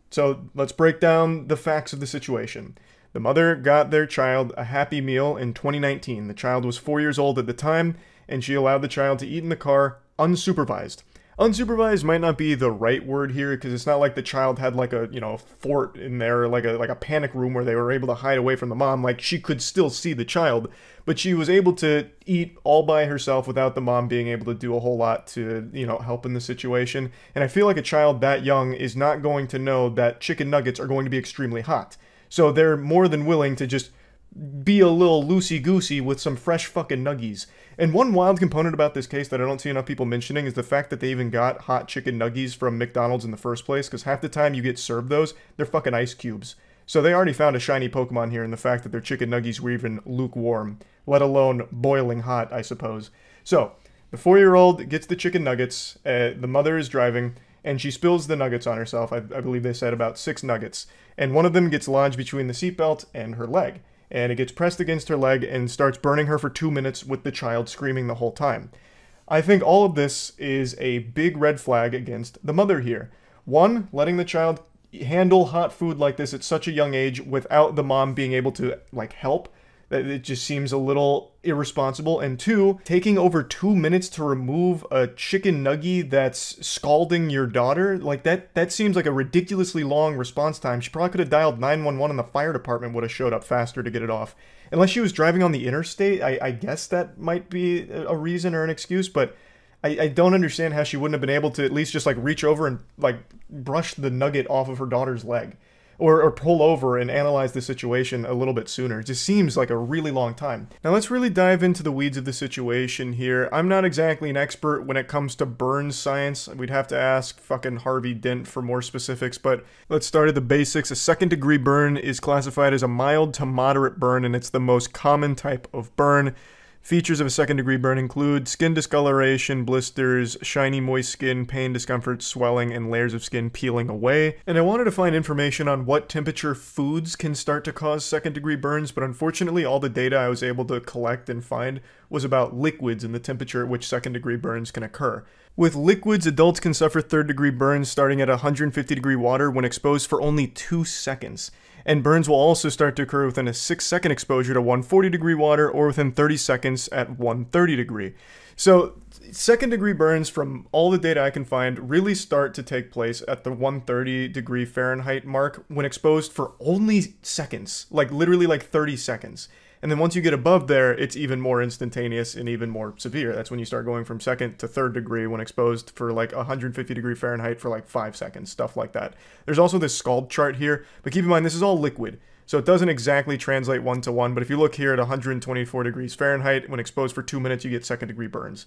So let's break down the facts of the situation. The mother got their child a Happy Meal in 2019. The child was 4 years old at the time, and she allowed the child to eat in the car unsupervised. Unsupervised might not be the right word here, because it's not like the child had like a, fort in there, like a panic room where they were able to hide away from the mom. Like, she could still see the child, but she was able to eat all by herself without the mom being able to do a whole lot to, help in the situation. And I feel like a child that young is not going to know that chicken nuggets are going to be extremely hot. So they're more than willing to just be a little loosey-goosey with some fresh fucking nuggies. And one wild component about this case that I don't see enough people mentioning is the fact that they even got hot chicken nuggies from McDonald's in the first place, because half the time you get served those, they're fucking ice cubes. So they already found a shiny Pokemon here in the fact that their chicken nuggies were even lukewarm, let alone boiling hot, I suppose. So, the 4-year-old gets the chicken nuggets, the mother is driving, and she spills the nuggets on herself. I believe they said about 6 nuggets. And one of them gets lodged between the seatbelt and her leg. And it gets pressed against her leg and starts burning her for 2 minutes with the child screaming the whole time. I think all of this is a big red flag against the mother here. One, letting the child handle hot food like this at such a young age without the mom being able to, help. It just seems a little irresponsible. And 2, taking over 2 minutes to remove a chicken nuggie that's scalding your daughter. Like, that seems like a ridiculously long response time. She probably could have dialed 911 and the fire department would have showed up faster to get it off. Unless she was driving on the interstate, I guess that might be a reason or an excuse, but I don't understand how she wouldn't have been able to at least just, reach over and, brush the nugget off of her daughter's leg. Or pull over and analyze the situation a little bit sooner. It just seems like a really long time. Now let's really dive into the weeds of the situation here. I'm not exactly an expert when it comes to burn science. We'd have to ask fucking Harvey Dent for more specifics, but let's start at the basics. A 2nd degree burn is classified as a mild to moderate burn, and it's the most common type of burn. Features of a 2nd degree burn include skin discoloration, blisters, shiny moist skin, pain, discomfort, swelling, and layers of skin peeling away. And I wanted to find information on what temperature foods can start to cause 2nd degree burns, but unfortunately all the data I was able to collect and find was about liquids and the temperature at which second-degree burns can occur. With liquids, adults can suffer third-degree burns starting at 150-degree water when exposed for only 2 seconds. And burns will also start to occur within a 6-second exposure to 140-degree water or within 30 seconds at 130-degree. So, second-degree burns, from all the data I can find, really start to take place at the 130-degree Fahrenheit mark when exposed for only seconds. Like, literally like 30 seconds. And then once you get above there, it's even more instantaneous and even more severe. That's when you start going from second to third degree when exposed for like 150-degree Fahrenheit for like 5 seconds, stuff like that. There's also this scald chart here, but keep in mind this is all liquid. So it doesn't exactly translate one-to-one, but if you look here at 124 degrees Fahrenheit, when exposed for 2 minutes, you get second-degree burns.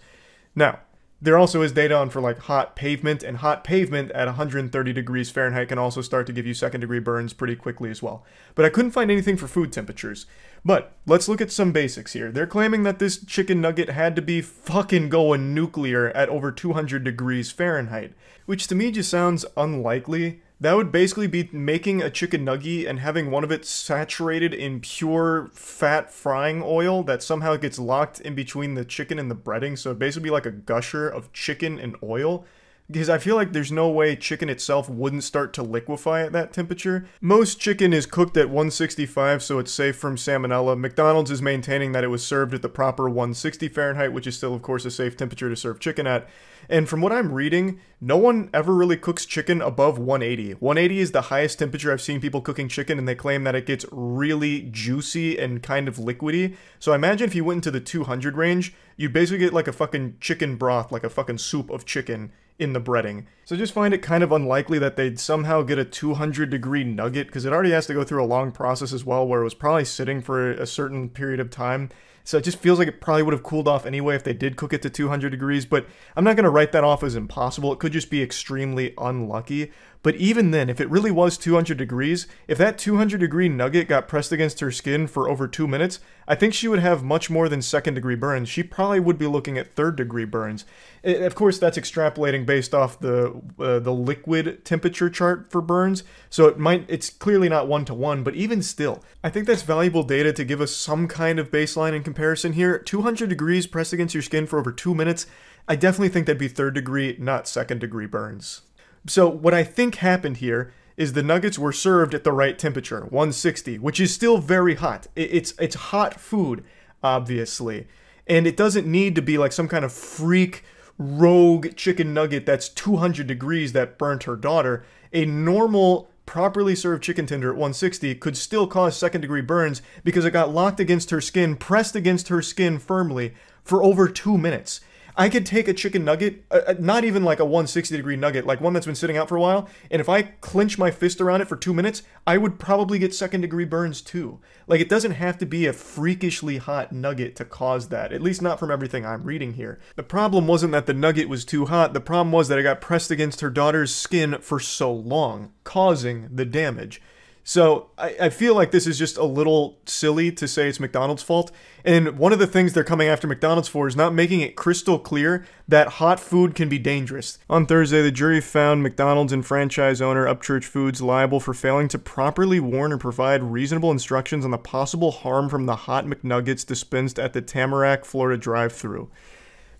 Now, there also is data on for like hot pavement, and hot pavement at 130 degrees Fahrenheit can also start to give you second-degree burns pretty quickly as well. But I couldn't find anything for food temperatures. But let's look at some basics here. They're claiming that this chicken nugget had to be fucking going nuclear at over 200 degrees Fahrenheit, which to me just sounds unlikely. That would basically be making a chicken nugget and having one of it saturated in pure fat frying oil that somehow gets locked in between the chicken and the breading, so it'd basically be like a gusher of chicken and oil. Because I feel like there's no way chicken itself wouldn't start to liquefy at that temperature. Most chicken is cooked at 165, so it's safe from salmonella. McDonald's is maintaining that it was served at the proper 160 Fahrenheit, which is still, of course, a safe temperature to serve chicken at. And from what I'm reading, no one ever really cooks chicken above 180. 180 is the highest temperature I've seen people cooking chicken, and they claim that it gets really juicy and kind of liquidy. So I imagine if you went into the 200 range, you'd basically get like a fucking chicken broth, like a fucking soup of chicken in the breading. So I just find it kind of unlikely that they'd somehow get a 200-degree nugget, because it already has to go through a long process as well, where it was probably sitting for a certain period of time. So it just feels like it probably would have cooled off anyway if they did cook it to 200 degrees, but I'm not going to write that off as impossible. It could just be extremely unlucky. But even then, if it really was 200 degrees, if that 200-degree nugget got pressed against her skin for over 2 minutes, I think she would have much more than second-degree burns. She probably would be looking at third-degree burns. Of course, that's extrapolating based off the liquid temperature chart for burns, so it's clearly not one-to-one, but even still, I think that's valuable data to give us some kind of baseline in comparison here. 200 degrees pressed against your skin for over 2 minutes, I definitely think that'd be third-degree, not second-degree burns. So what I think happened here is the nuggets were served at the right temperature, 160, which is still very hot. It's hot food, obviously. And it doesn't need to be like some kind of freak rogue chicken nugget that's 200 degrees that burnt her daughter. A normal, properly served chicken tender at 160 could still cause second-degree burns because it got locked against her skin, pressed against her skin firmly for over 2 minutes. I could take a chicken nugget, not even like a 160-degree nugget, like one that's been sitting out for a while, and if I clench my fist around it for 2 minutes, I would probably get second-degree burns too. Like, it doesn't have to be a freakishly hot nugget to cause that, at least not from everything I'm reading here. The problem wasn't that the nugget was too hot, the problem was that it got pressed against her daughter's skin for so long, causing the damage. So, I feel like this is just a little silly to say it's McDonald's fault, and one of the things they're coming after McDonald's for is not making it crystal clear that hot food can be dangerous. On Thursday, the jury found McDonald's and franchise owner Upchurch Foods liable for failing to properly warn or provide reasonable instructions on the possible harm from the hot McNuggets dispensed at the Tamarack, Florida drive-thru.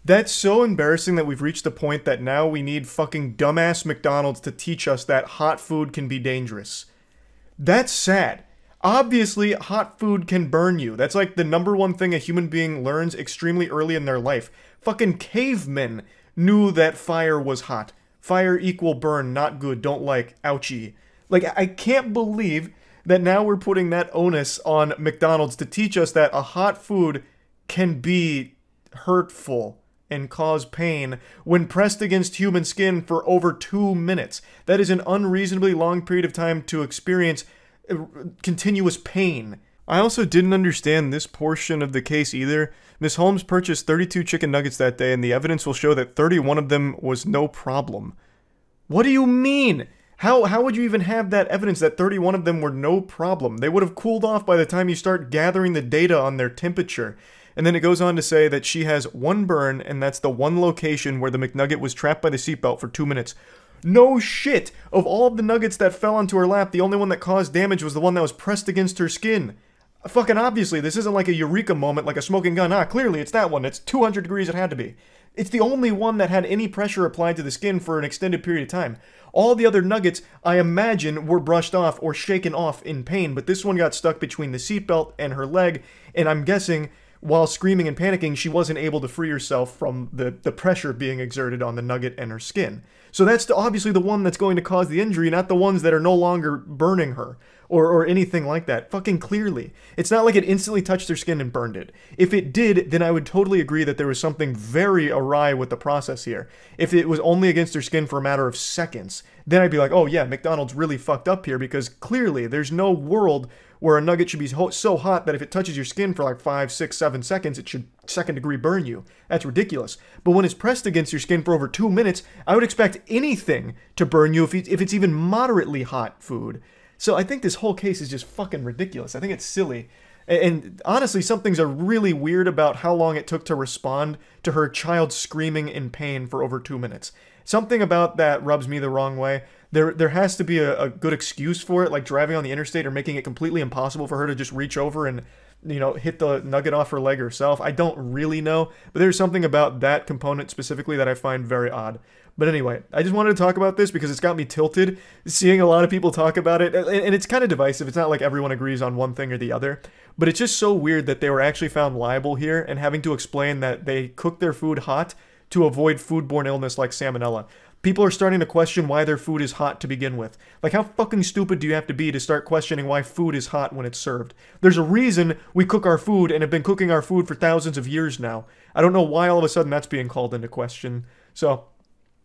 That's so embarrassing that we've reached a point that now we need fucking dumbass McDonald's to teach us that hot food can be dangerous. That's sad. Obviously, hot food can burn you. That's like the #1 thing a human being learns extremely early in their life. Fucking cavemen knew that fire was hot. Fire equal burn, not good, don't like, ouchie. Like, I can't believe that now we're putting that onus on McDonald's to teach us that a hot food can be hurtful and cause pain when pressed against human skin for over 2 minutes. That is an unreasonably long period of time to experience continuous pain. I also didn't understand this portion of the case either. Ms. Holmes purchased 32 chicken nuggets that day, and the evidence will show that 31 of them was no problem. What do you mean? How would you even have that evidence that 31 of them were no problem? They would have cooled off by the time you start gathering the data on their temperature. And then it goes on to say that she has one burn, and that's the one location where the McNugget was trapped by the seatbelt for 2 minutes. No shit! Of all of the nuggets that fell onto her lap, the only one that caused damage was the one that was pressed against her skin. Fucking obviously, this isn't like a eureka moment, like a smoking gun. Ah, clearly it's that one. It's 200 degrees, it had to be. It's the only one that had any pressure applied to the skin for an extended period of time. All the other nuggets, I imagine, were brushed off or shaken off in pain, but this one got stuck between the seatbelt and her leg, and I'm guessing, while screaming and panicking, she wasn't able to free herself from the pressure being exerted on the nugget and her skin. So that's obviously the one that's going to cause the injury, not the ones that are no longer burning her. Or anything like that. Fucking clearly. It's not like it instantly touched their skin and burned it. If it did, then I would totally agree that there was something very awry with the process here. If it was only against their skin for a matter of seconds, then I'd be like, oh yeah, McDonald's really fucked up here, because clearly there's no world where a nugget should be so hot that if it touches your skin for like 5, 6, 7 seconds, it should second degree burn you. That's ridiculous. But when it's pressed against your skin for over 2 minutes, I would expect anything to burn you if it's even moderately hot food. So I think this whole case is just fucking ridiculous. I think it's silly. And honestly, some things are really weird about how long it took to respond to her child screaming in pain for over 2 minutes. Something about that rubs me the wrong way. There has to be a good excuse for it, like driving on the interstate or making it completely impossible for her to just reach over and, you know, hit the nugget off her leg herself. I don't really know, but there's something about that component specifically that I find very odd. But anyway, I just wanted to talk about this because it's got me tilted, seeing a lot of people talk about it, and it's kind of divisive. It's not like everyone agrees on one thing or the other, but it's just so weird that they were actually found liable here and having to explain that they cooked their food hot to avoid foodborne illness like salmonella. People are starting to question why their food is hot to begin with. Like, how fucking stupid do you have to be to start questioning why food is hot when it's served? There's a reason we cook our food and have been cooking our food for thousands of years now. I don't know why all of a sudden that's being called into question. So,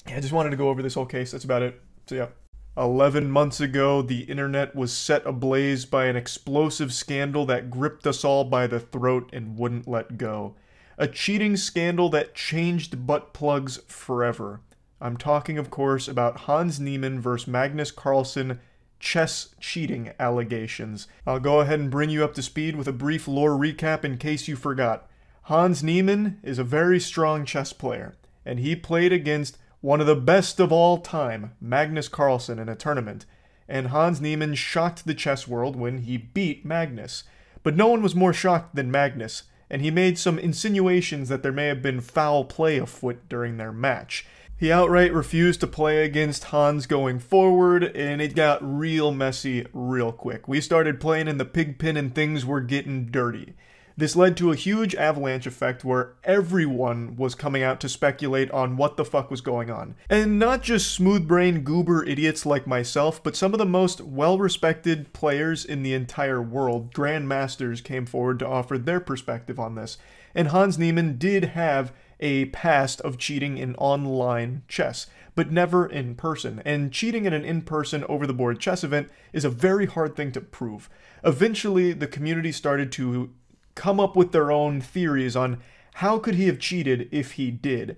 yeah, I just wanted to go over this whole case. That's about it. So, yeah. 11 months ago, the internet was set ablaze by an explosive scandal that gripped us all by the throat and wouldn't let go. A cheating scandal that changed butt plugs forever. I'm talking, of course, about Hans Niemann vs. Magnus Carlsen chess cheating allegations. I'll go ahead and bring you up to speed with a brief lore recap in case you forgot. Hans Niemann is a very strong chess player, and he played against one of the best of all time, Magnus Carlsen, in a tournament. And Hans Niemann shocked the chess world when he beat Magnus. But no one was more shocked than Magnus, and he made some insinuations that there may have been foul play afoot during their match. He outright refused to play against Hans going forward, and it got real messy real quick. We started playing in the pig pen and things were getting dirty. This led to a huge avalanche effect where everyone was coming out to speculate on what the fuck was going on. And not just smooth-brained goober idiots like myself, but some of the most well-respected players in the entire world, grandmasters, came forward to offer their perspective on this. And Hans Niemann did have a past of cheating in online chess, but never in person. And cheating in an in-person over-the-board chess event is a very hard thing to prove. Eventually, the community started to come up with their own theories on how could he have cheated if he did.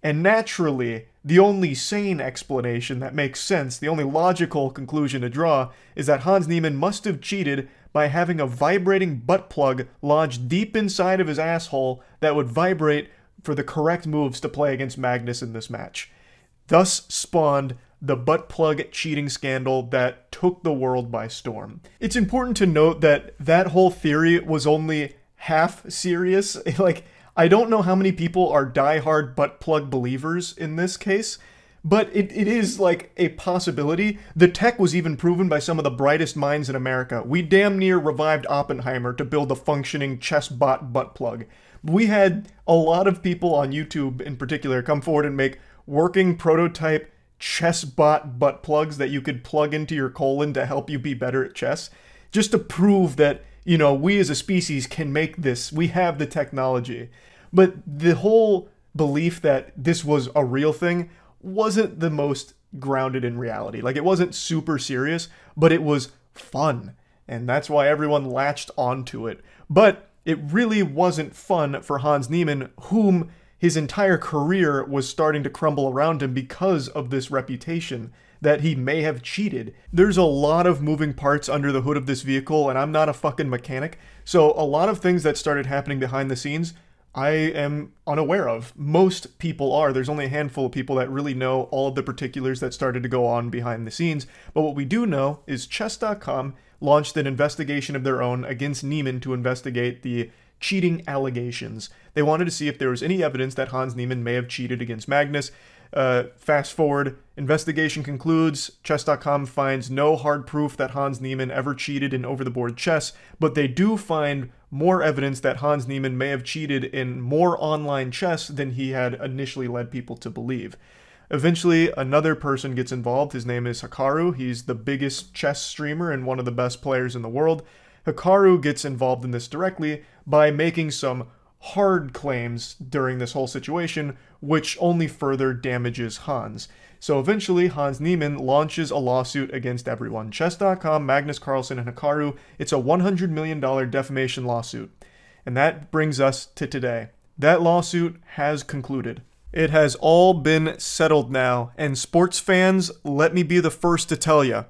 And naturally, the only sane explanation that makes sense, the only logical conclusion to draw, is that Hans Niemann must have cheated by having a vibrating butt plug lodged deep inside of his asshole that would vibrate for the correct moves to play against Magnus in this match. Thus spawned the butt plug cheating scandal that took the world by storm. It's important to note that that whole theory was only half serious. Like, I don't know how many people are diehard butt plug believers in this case, but it is like a possibility. The tech was even proven by some of the brightest minds in America. We damn near revived Oppenheimer to build a functioning chess bot butt plug. We had a lot of people on YouTube in particular come forward and make working prototype chess bot butt plugs that you could plug into your colon to help you be better at chess, just to prove that, you know, we as a species can make this. We have the technology. But the whole belief that this was a real thing wasn't the most grounded in reality. Like, it wasn't super serious, but it was fun. And that's why everyone latched onto it. But it really wasn't fun for Hans Niemann, whom his entire career was starting to crumble around him because of this reputation that he may have cheated. There's a lot of moving parts under the hood of this vehicle, and I'm not a fucking mechanic, so a lot of things that started happening behind the scenes I am unaware of. Most people are. There's only a handful of people that really know all of the particulars that started to go on behind the scenes. But what we do know is chess.com launched an investigation of their own against Niemann to investigate the cheating allegations. They wanted to see if there was any evidence that Hans Niemann may have cheated against Magnus. Fast forward, investigation concludes, chess.com finds no hard proof that Hans Niemann ever cheated in over-the-board chess, but they do find more evidence that Hans Niemann may have cheated in more online chess than he had initially led people to believe. Eventually, another person gets involved. His name is Hikaru. He's the biggest chess streamer and one of the best players in the world. Hikaru gets involved in this directly by making some hard claims during this whole situation, which only further damages Hans. So eventually, Hans Niemann launches a lawsuit against everyone. Chess.com, Magnus Carlsen, and Hikaru. It's a $100 million defamation lawsuit. And that brings us to today. That lawsuit has concluded. It has all been settled now, and sports fans, let me be the first to tell you,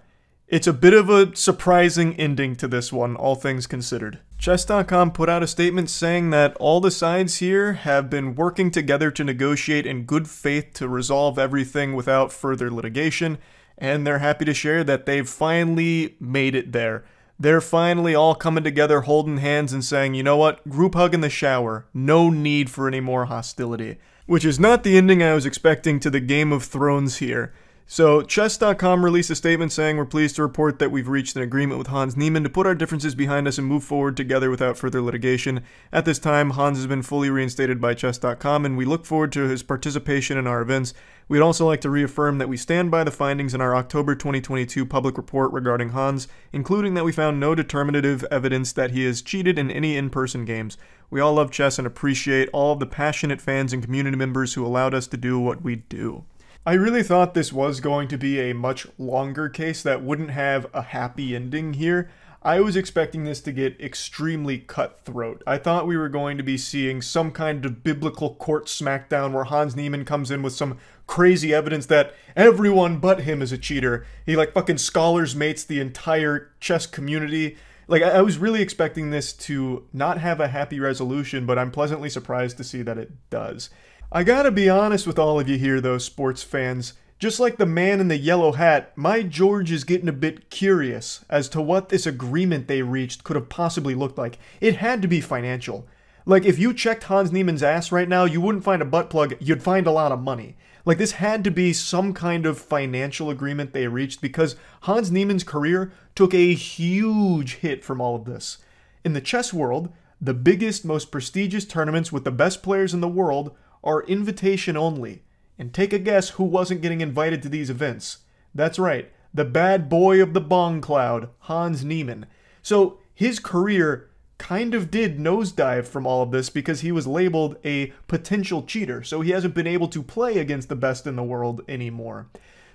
it's a bit of a surprising ending to this one, all things considered. Chess.com put out a statement saying that all the sides here have been working together to negotiate in good faith to resolve everything without further litigation, and they're happy to share that they've finally made it there. They're finally all coming together, holding hands and saying, you know what, group hug in the shower, no need for any more hostility. Which is not the ending I was expecting to the Game of Thrones here. So, chess.com released a statement saying, we're pleased to report that we've reached an agreement with Hans Niemann to put our differences behind us and move forward together without further litigation. At this time, Hans has been fully reinstated by chess.com, and we look forward to his participation in our events. We'd also like to reaffirm that we stand by the findings in our October 2022 public report regarding Hans, including that we found no determinative evidence that he has cheated in any in-person games. We all love chess and appreciate all of the passionate fans and community members who allowed us to do what we do. I really thought this was going to be a much longer case that wouldn't have a happy ending here. I was expecting this to get extremely cutthroat. I thought we were going to be seeing some kind of biblical court smackdown where Hans Niemann comes in with some crazy evidence that everyone but him is a cheater. He like fucking scholars mates the entire chess community. Like, I was really expecting this to not have a happy resolution, but I'm pleasantly surprised to see that it does. I gotta be honest with all of you here, though, sports fans. Just like the man in the yellow hat, my George is getting a bit curious as to what this agreement they reached could have possibly looked like. It had to be financial. Like, if you checked Hans Niemann's ass right now, you wouldn't find a butt plug, you'd find a lot of money. Like, this had to be some kind of financial agreement they reached because Hans Niemann's career took a huge hit from all of this. In the chess world, the biggest, most prestigious tournaments with the best players in the world are invitation only. And take a guess who wasn't getting invited to these events. That's right, the bad boy of the bong cloud, Hans Niemann. So his career kind of did nosedive from all of this because he was labeled a potential cheater. So he hasn't been able to play against the best in the world anymore.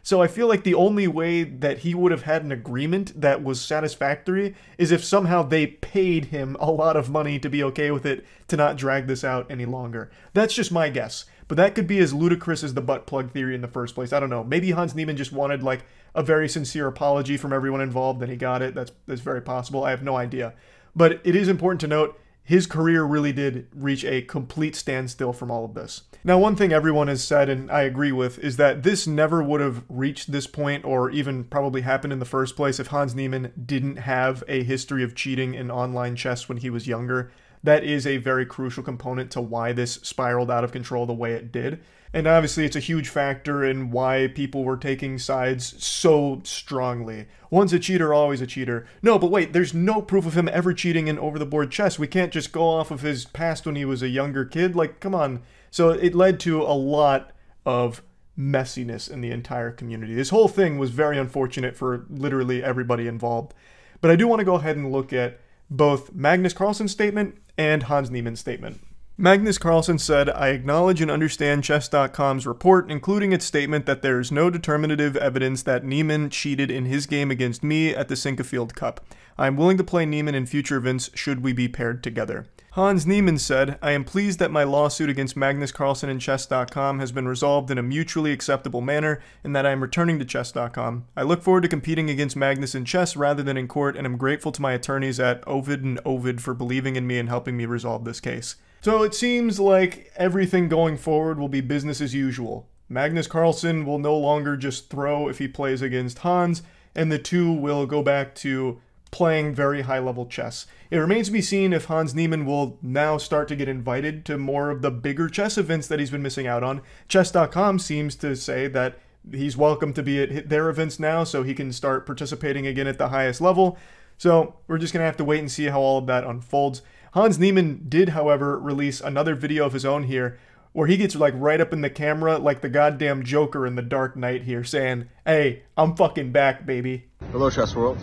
So I feel like the only way that he would have had an agreement that was satisfactory is if somehow they paid him a lot of money to be okay with it, to not drag this out any longer. That's just my guess. But that could be as ludicrous as the butt plug theory in the first place. I don't know. Maybe Hans Niemann just wanted like a very sincere apology from everyone involved and he got it. That's very possible. I have no idea. But it is important to note his career really did reach a complete standstill from all of this. Now, one thing everyone has said, and I agree with, is that this never would have reached this point or even probably happened in the first place if Hans Niemann didn't have a history of cheating in online chess when he was younger. That is a very crucial component to why this spiraled out of control the way it did. And obviously it's a huge factor in why people were taking sides so strongly. One's a cheater, always a cheater. No, but wait, there's no proof of him ever cheating in over-the-board chess. We can't just go off of his past when he was a younger kid. Like, come on. So it led to a lot of messiness in the entire community. This whole thing was very unfortunate for literally everybody involved. But I do want to go ahead and look at both Magnus Carlsen's statement and Hans Niemann's statement. Magnus Carlsen said, I acknowledge and understand Chess.com's report, including its statement that there is no determinative evidence that Niemann cheated in his game against me at the Sinquefield Cup. I am willing to play Niemann in future events should we be paired together. Hans Niemann said, I am pleased that my lawsuit against Magnus Carlsen and Chess.com has been resolved in a mutually acceptable manner and that I am returning to Chess.com. I look forward to competing against Magnus in chess rather than in court and am grateful to my attorneys at Ovid and Ovid for believing in me and helping me resolve this case. So it seems like everything going forward will be business as usual. Magnus Carlsen will no longer just throw if he plays against Hans, and the two will go back to playing very high-level chess. It remains to be seen if Hans Niemann will now start to get invited to more of the bigger chess events that he's been missing out on. Chess.com seems to say that he's welcome to be at their events now, so he can start participating again at the highest level. So we're just going to have to wait and see how all of that unfolds. Hans Niemann did, however, release another video of his own here, where he gets like right up in the camera like the goddamn Joker in The Dark Knight here, saying, "Hey, I'm fucking back, baby." Hello, Chess Worlds.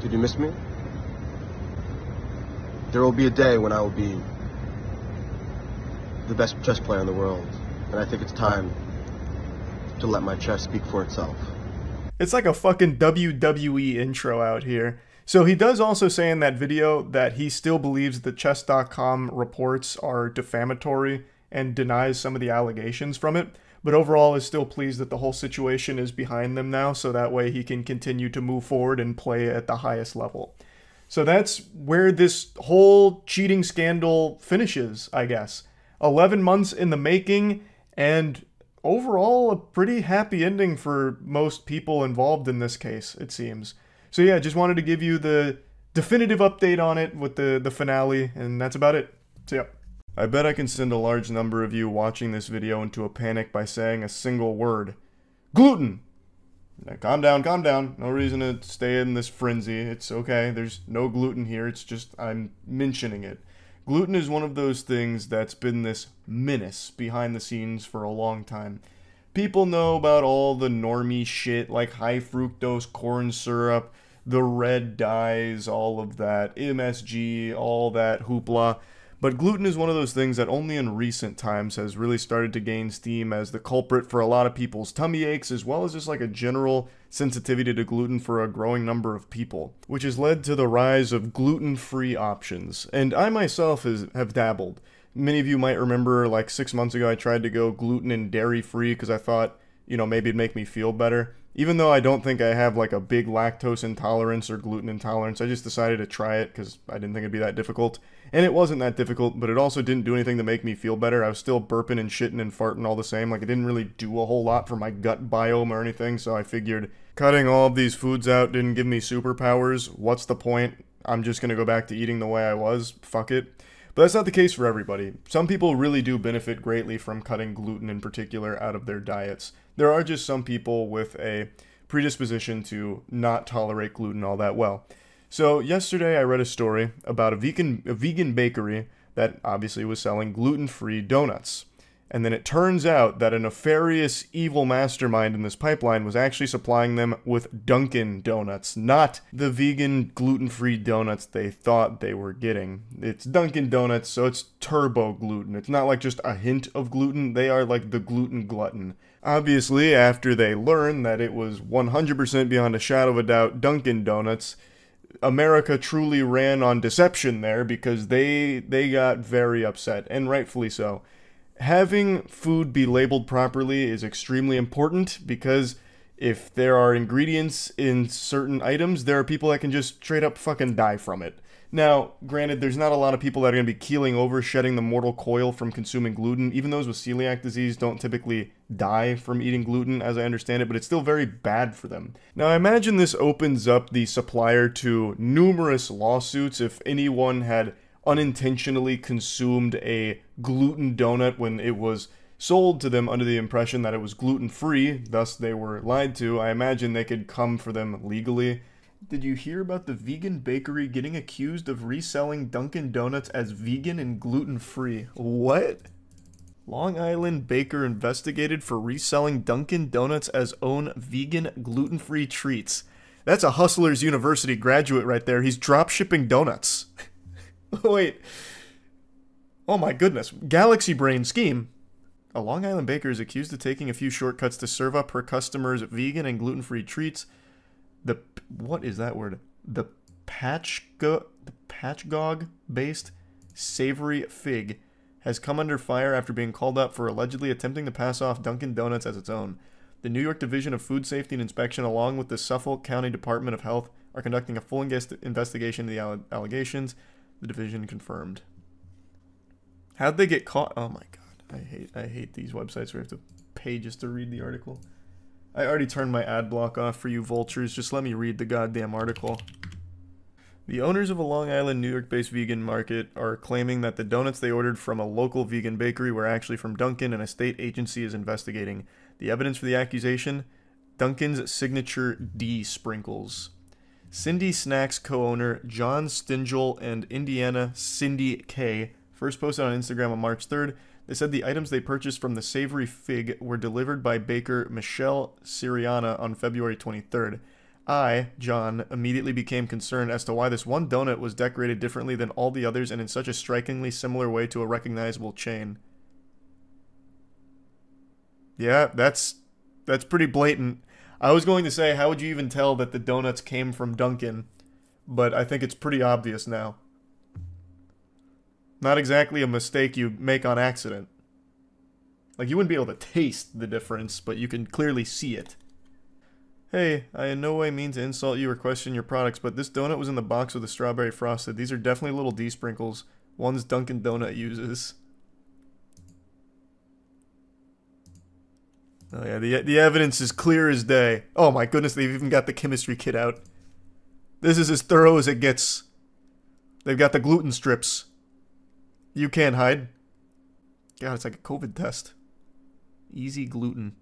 Did you miss me? There will be a day when I will be the best chess player in the world, and I think it's time to let my chess speak for itself. It's like a fucking WWE intro out here. So he does also say in that video that he still believes the Chess.com reports are defamatory and denies some of the allegations from it, but overall is still pleased that the whole situation is behind them now, so that way he can continue to move forward and play at the highest level. So that's where this whole cheating scandal finishes, I guess. 11 months in the making, and overall a pretty happy ending for most people involved in this case, it seems. So yeah, just wanted to give you the definitive update on it with the finale, and that's about it. So yeah. I bet I can send a large number of you watching this video into a panic by saying a single word. Gluten! Now, calm down, calm down. No reason to stay in this frenzy. It's okay. There's no gluten here. It's just I'm mentioning it. Gluten is one of those things that's been this menace behind the scenes for a long time. People know about all the normie shit like high fructose corn syrup, the red dyes, all of that, MSG, all that hoopla. But gluten is one of those things that only in recent times has really started to gain steam as the culprit for a lot of people's tummy aches, as well as just like a general sensitivity to gluten for a growing number of people, which has led to the rise of gluten-free options. And I myself have dabbled. Many of you might remember like 6 months ago I tried to go gluten and dairy-free because I thought, you know, maybe it'd make me feel better. Even though I don't think I have like a big lactose intolerance or gluten intolerance, I just decided to try it because I didn't think it'd be that difficult. And it wasn't that difficult, but it also didn't do anything to make me feel better. I was still burping and shitting and farting all the same. Like, it didn't really do a whole lot for my gut biome or anything, so I figured cutting all of these foods out didn't give me superpowers. What's the point? I'm just gonna go back to eating the way I was. Fuck it. But that's not the case for everybody. Some people really do benefit greatly from cutting gluten in particular out of their diets. There are just some people with a predisposition to not tolerate gluten all that well. So yesterday I read a story about a vegan bakery that obviously was selling gluten-free donuts. And then it turns out that a nefarious evil mastermind in this pipeline was actually supplying them with Dunkin' Donuts, not the vegan gluten-free donuts they thought they were getting. It's Dunkin' Donuts, so it's turbo gluten. It's not like just a hint of gluten, they are like the gluten glutton. Obviously, after they learned that it was 100% beyond a shadow of a doubt Dunkin' Donuts, America truly ran on deception there because they got very upset, and rightfully so. Having food be labeled properly is extremely important because if there are ingredients in certain items, there are people that can just straight up fucking die from it. Now, granted, there's not a lot of people that are going to be keeling over shedding the mortal coil from consuming gluten. Even those with celiac disease don't typically die from eating gluten, as I understand it, but it's still very bad for them. Now, I imagine this opens up the supplier to numerous lawsuits if anyone had unintentionally consumed a gluten donut when it was sold to them under the impression that it was gluten-free, thus they were lied to. I imagine they could come for them legally. Did you hear about the vegan bakery getting accused of reselling Dunkin' Donuts as vegan and gluten-free? What? Long Island baker investigated for reselling Dunkin' Donuts as own vegan gluten-free treats. That's a Hustlers University graduate right there. He's drop shipping donuts. Wait. Oh my goodness. Galaxy brain scheme. A Long Island baker is accused of taking a few shortcuts to serve up her customers vegan and gluten-free treats. What is that word? The Patchgog-based savory fig has come under fire after being called up for allegedly attempting to pass off Dunkin' Donuts as its own. The New York Division of Food Safety and Inspection, along with the Suffolk County Department of Health, are conducting a full investigation into the allegations. The division confirmed. How'd they get caught? Oh my god, I hate these websites where you have to pay just to read the article. I already turned my ad block off for you vultures. Just let me read the goddamn article. The owners of a Long Island, New York-based vegan market are claiming that the donuts they ordered from a local vegan bakery were actually from Dunkin', and a state agency is investigating. The evidence for the accusation? Dunkin's signature D sprinkles. Cindy Snacks co-owner John Stingel and Indiana Cindy K first posted on Instagram on March 3rd. They said the items they purchased from the Savory Fig were delivered by baker Michelle Siriana on February 23rd. I, John, immediately became concerned as to why this one donut was decorated differently than all the others and in such a strikingly similar way to a recognizable chain. Yeah, that's pretty blatant. I was going to say, how would you even tell that the donuts came from Dunkin'? But I think it's pretty obvious now. Not exactly a mistake you make on accident. Like, you wouldn't be able to taste the difference, but you can clearly see it. Hey, I in no way mean to insult you or question your products, but this donut was in the box with the strawberry frosted. These are definitely little D sprinkles. Ones Dunkin' Donut uses. Oh yeah, the evidence is clear as day. Oh my goodness, they've even got the chemistry kit out. This is as thorough as it gets. They've got the gluten strips. You can't hide. God, it's like a COVID test. Easy gluten.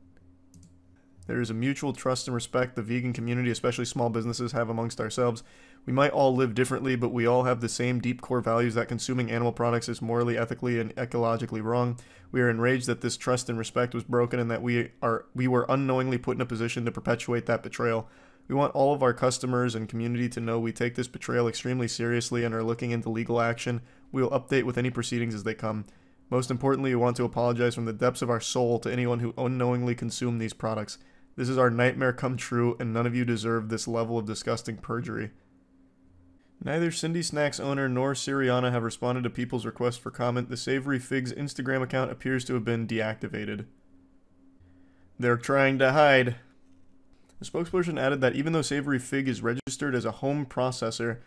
There is a mutual trust and respect the vegan community, especially small businesses, have amongst ourselves. We might all live differently, but we all have the same deep core values that consuming animal products is morally, ethically, and ecologically wrong. We are enraged that this trust and respect was broken and that we were unknowingly put in a position to perpetuate that betrayal. We want all of our customers and community to know we take this betrayal extremely seriously and are looking into legal action. We will update with any proceedings as they come. Most importantly, we want to apologize from the depths of our soul to anyone who unknowingly consumed these products. This is our nightmare come true, and none of you deserve this level of disgusting perjury. Neither Cindy Snacks owner nor Siriana have responded to people's request for comment. The Savory Fig's Instagram account appears to have been deactivated. They're trying to hide. The spokesperson added that even though Savory Fig is registered as a home processor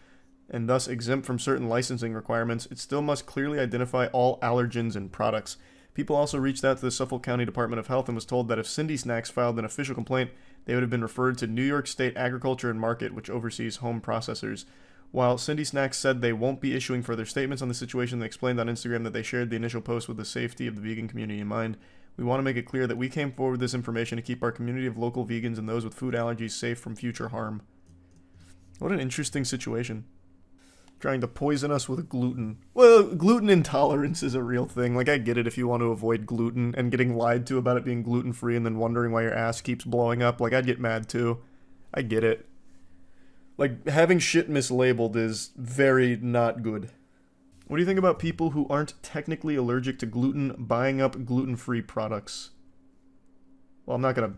and thus exempt from certain licensing requirements, it still must clearly identify all allergens in products. People also reached out to the Suffolk County Department of Health and was told that if Cindy Snacks filed an official complaint, they would have been referred to New York State Agriculture and Market, which oversees home processors. While Cindy Snacks said they won't be issuing further statements on the situation, they explained on Instagram that they shared the initial post with the safety of the vegan community in mind. We want to make it clear that we came forward with this information to keep our community of local vegans and those with food allergies safe from future harm. What an interesting situation. Trying to poison us with gluten. Well, gluten intolerance is a real thing. Like, I get it if you want to avoid gluten and getting lied to about it being gluten-free and then wondering why your ass keeps blowing up. Like, I'd get mad too. I get it. Like, having shit mislabeled is very not good. What do you think about people who aren't technically allergic to gluten buying up gluten-free products? Well, I'm not going to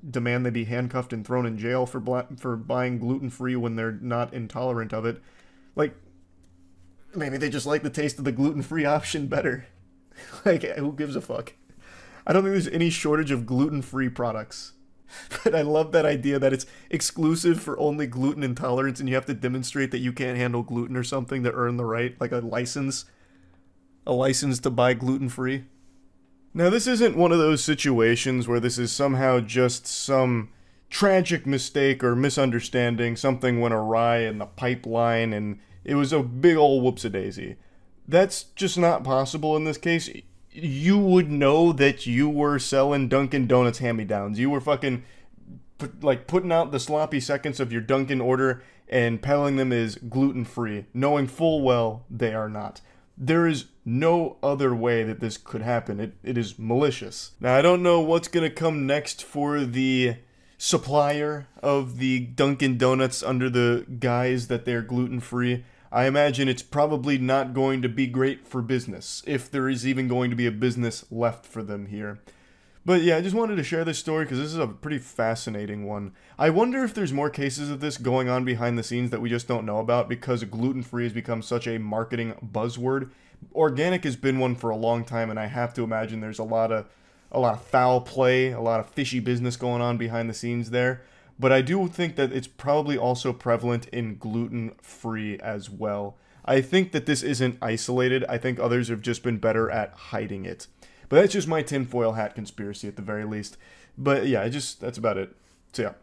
demand they be handcuffed and thrown in jail for buying gluten-free when they're not intolerant of it. Like, maybe they just like the taste of the gluten-free option better. Like, who gives a fuck? I don't think there's any shortage of gluten-free products. But I love that idea that it's exclusive for only gluten intolerance and you have to demonstrate that you can't handle gluten or something to earn the right, like a license. A license to buy gluten-free. Now, this isn't one of those situations where this is somehow just some tragic mistake or misunderstanding. Something went awry in the pipeline and it was a big ol' whoopsie-daisy. That's just not possible in this case. You would know that you were selling Dunkin' Donuts hand-me-downs. You were fucking, putting out the sloppy seconds of your Dunkin' order and peddling them as gluten-free, knowing full well they are not. There is no other way that this could happen. It is malicious. Now, I don't know what's going to come next for the supplier of the Dunkin' Donuts under the guise that they're gluten-free. I imagine it's probably not going to be great for business, if there is even going to be a business left for them here. But yeah, I just wanted to share this story because this is a pretty fascinating one. I wonder if there's more cases of this going on behind the scenes that we just don't know about because gluten-free has become such a marketing buzzword. Organic has been one for a long time, and I have to imagine there's a lot of foul play, a lot of fishy business going on behind the scenes there. but I do think that it's probably also prevalent in gluten-free as well. I think that this isn't isolated. I think others have just been better at hiding it. But that's just my tinfoil hat conspiracy at the very least. But yeah, that's about it. So yeah.